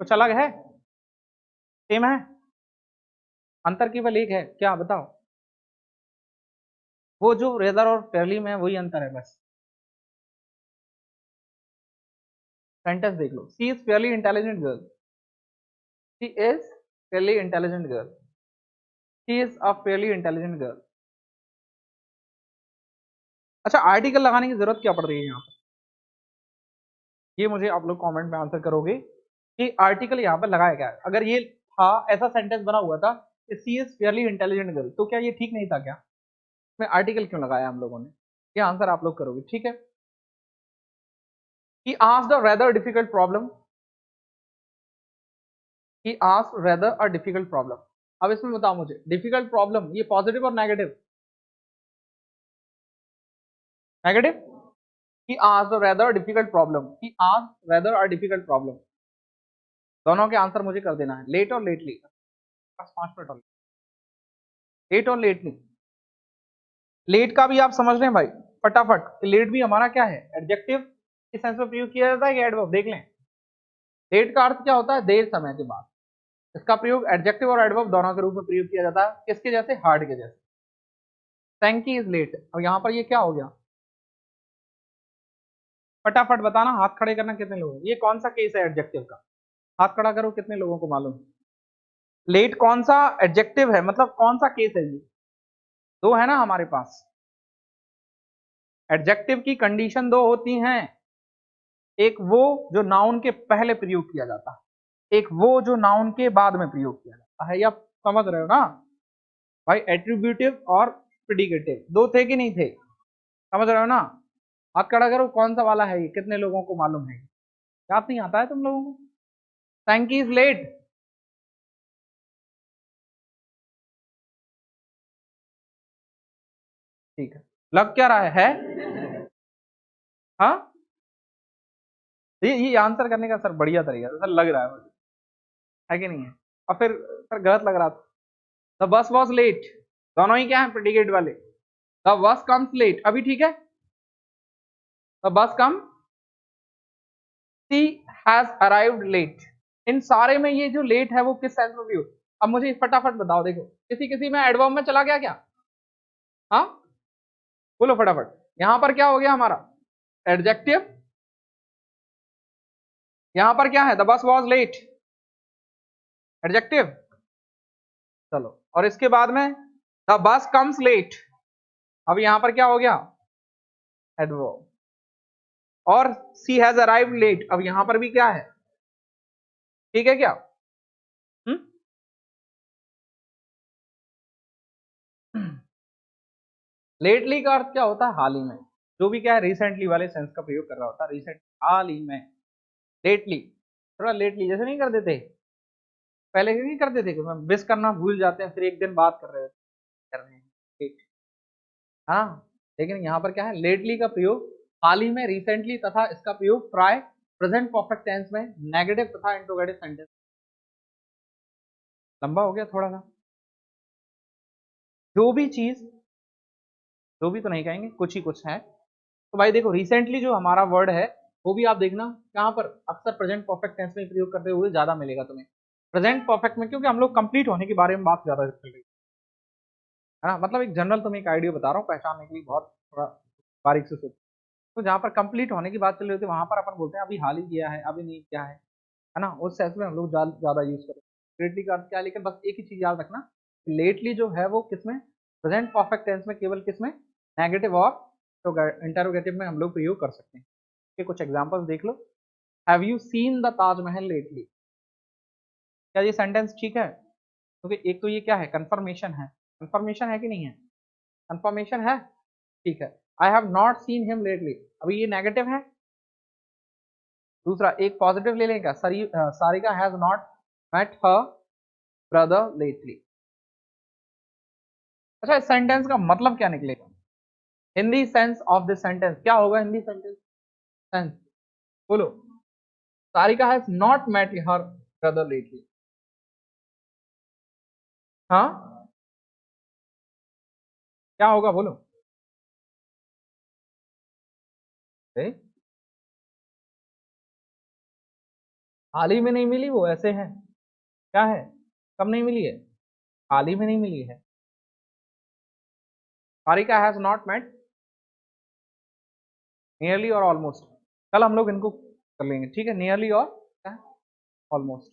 कुछ अलग है, सेम है, अंतर केवल एक है, क्या बताओ? वो जो रेदर और फेयरली में है वही अंतर है बस। सेंटेंस देख लो, she is fairly intelligent girl, she is fairly intelligent girl, she is a fairly intelligent girl. अच्छा आर्टिकल लगाने की जरूरत क्या पड़ रही है यहाँ पर, ये मुझे आप लोग कमेंट में आंसर करोगे कि आर्टिकल यहाँ पर लगाया गया है। अगर ये था, ऐसा सेंटेंस बना हुआ था कि सी इज फेयरली इंटेलिजेंट गर्ल, तो क्या ये ठीक नहीं था क्या? इसमें आर्टिकल क्यों लगाया हम लोगों ने, ये आंसर आप लोग करोगे, ठीक है। He asked a rather difficult problem. He asked rather a difficult problem. अब इसमें बताओ मुझे, डिफिकल्ट प्रॉब्लम ये पॉजिटिव और negative? Negative. He asked a rather difficult problem. He asked rather a difficult problem. दोनों के आंसर मुझे कर देना है, लेट और लेटली, बस 5 मिनट और, लेट और लेटली। लेट का भी आप समझ रहे हैं भाई फटाफट, लेट भी हमारा क्या है, एडजेक्टिव के सेंस में प्रयोग किया जाता है कि एडवर्ब, देख लें। लेट का अर्थ क्या होता है, देर समय के बाद। इसका प्रयोग एडजेक्टिव और एडवर्ब दोनों के रूप में प्रयोग किया जाता है, किसके जैसे, हार्ड के जैसे। टैंकी इज लेट, अब यहां पर ये क्या हो गया, फटाफट बताना, हाथ खड़े करना कितने लोग, ये कौन सा केस है एडजेक्टिव का, हाथ खड़ा करो, कितने लोगों को मालूम है? लेट कौन सा एडजेक्टिव है, मतलब कौन सा केस है ये? दो है ना हमारे पास, एडजेक्टिव की कंडीशन दो होती हैं, एक वो जो नाउन के पहले प्रयोग किया जाता है, एक वो जो नाउन के बाद में प्रयोग किया जाता है, या समझ रहे हो ना भाई, एट्रीब्यूटिव और प्रेडिकेटिव दो थे कि नहीं थे, समझ रहे हो ना? हाथ खड़ा करो, कौन सा वाला है ये, कितने लोगों को मालूम है, याद नहीं आता है तुम लोगों को? थैंक यू इज लेट, ठीक है, लग क्या रहा है? हाँ, ये आंसर करने का सर बढ़िया तरीका है, सर लग रहा है मुझे, है कि नहीं है? और फिर सर गलत लग रहा था, द बस वॉज लेट, दोनों ही क्या है, प्रेडिकेट वाले, द बस कम्स लेट, अभी ठीक है, the bus come, she has arrived late, इन सारे में ये जो लेट है वो किस सेंस में भी हो? अब मुझे फटाफट बताओ, देखो किसी किसी में एडवर्ब में चला गया क्या? हाँ, बोलो फटाफट, यहां पर क्या हो गया हमारा, एडजेक्टिव, यहां पर क्या है, द बस वॉज लेट, एडजेक्टिव, चलो, और इसके बाद में द बस कम्स लेट, अब यहां पर क्या हो गया, एडवर्ब, और सी हैज अराइव्ड लेट, अब यहां पर भी क्या है, ठीक है क्या? लेटली का अर्थ क्या होता है, हाल ही में, जो भी क्या है रिसेंटली वाले सेंस का प्रयोग कर रहा होता है, रिसेंट, हाल ही में, लेटली, थोड़ा लेटली जैसे नहीं कर देते पहले, नहीं करते थे कि विश करना भूल जाते हैं, फिर एक दिन बात कर रहे हैं, ठीक, हाँ। लेकिन यहाँ पर क्या है, लेटली का प्रयोग हाल ही में, रिसेंटली, तथा इसका प्रयोग प्राय प्रेजेंट परफेक्ट टेंस में नेगेटिव तथा इंट्रोगेटिव सेंटेंस। लंबा हो गया थोड़ा सा। जो भी चीज, जो भी तो नहीं कहेंगे, कुछ ही कुछ है। तो भाई देखो रिसेंटली जो हमारा वर्ड है वो भी आप देखना कहाँ पर अक्सर प्रेजेंट परफेक्ट टेंस में प्रयोग करते हुए ज्यादा मिलेगा तुम्हें, प्रेजेंट परफेक्ट में, क्योंकि हम लोग कंप्लीट होने के बारे में बात ज्यादा कर रहे हैं, है ना। मतलब एक जनरल तुम्हें एक आइडिया बता रहा हूँ पहचानने के लिए, बहुत थोड़ा बारीक से सोचो। तो जहाँ पर कंप्लीट होने की बात चल रही होती है वहां पर अपन बोलते हैं अभी हाल ही किया है, अभी नहीं किया है ना। उस सेंस में हम लोग ज्यादा यूज करते हैं। लेटली का अर्थ क्या है, लेकिन बस एक ही चीज याद रखना, लेटली जो है वो किसमें, प्रेजेंट परफेक्ट टेंस में, केवल किसमें, नेगेटिव और इंटरोगेटिव में हम लोग प्रयोग कर सकते हैं। के कुछ एग्जांपल्स देख लो। Have you seen the Taj Mahal lately? क्या ये सेंटेंस ठीक है? क्योंकि एक तो ये क्या है, कंफर्मेशन है कि नहीं है, कंफर्मेशन है, ठीक है। I have not seen him lately, अभी ये नेगेटिव है। दूसरा एक पॉजिटिव ले लेंगे, Sarika has not met her brother lately. अच्छा इस सेंटेंस का मतलब क्या निकलेगा, Hindi sense of this sentence क्या होगा, हिंदी सेंस बोलो। Sarika has not met her brother lately, हाँ क्या होगा बोलो। ए? हाल ही में नहीं मिली, वो ऐसे है, क्या है, कब नहीं मिली है, हाल ही में नहीं मिली है। Sarika has not met, nearly और ऑलमोस्ट, कल हम लोग इनको कर लेंगे, ठीक है, नियरली और ऑलमोस्ट।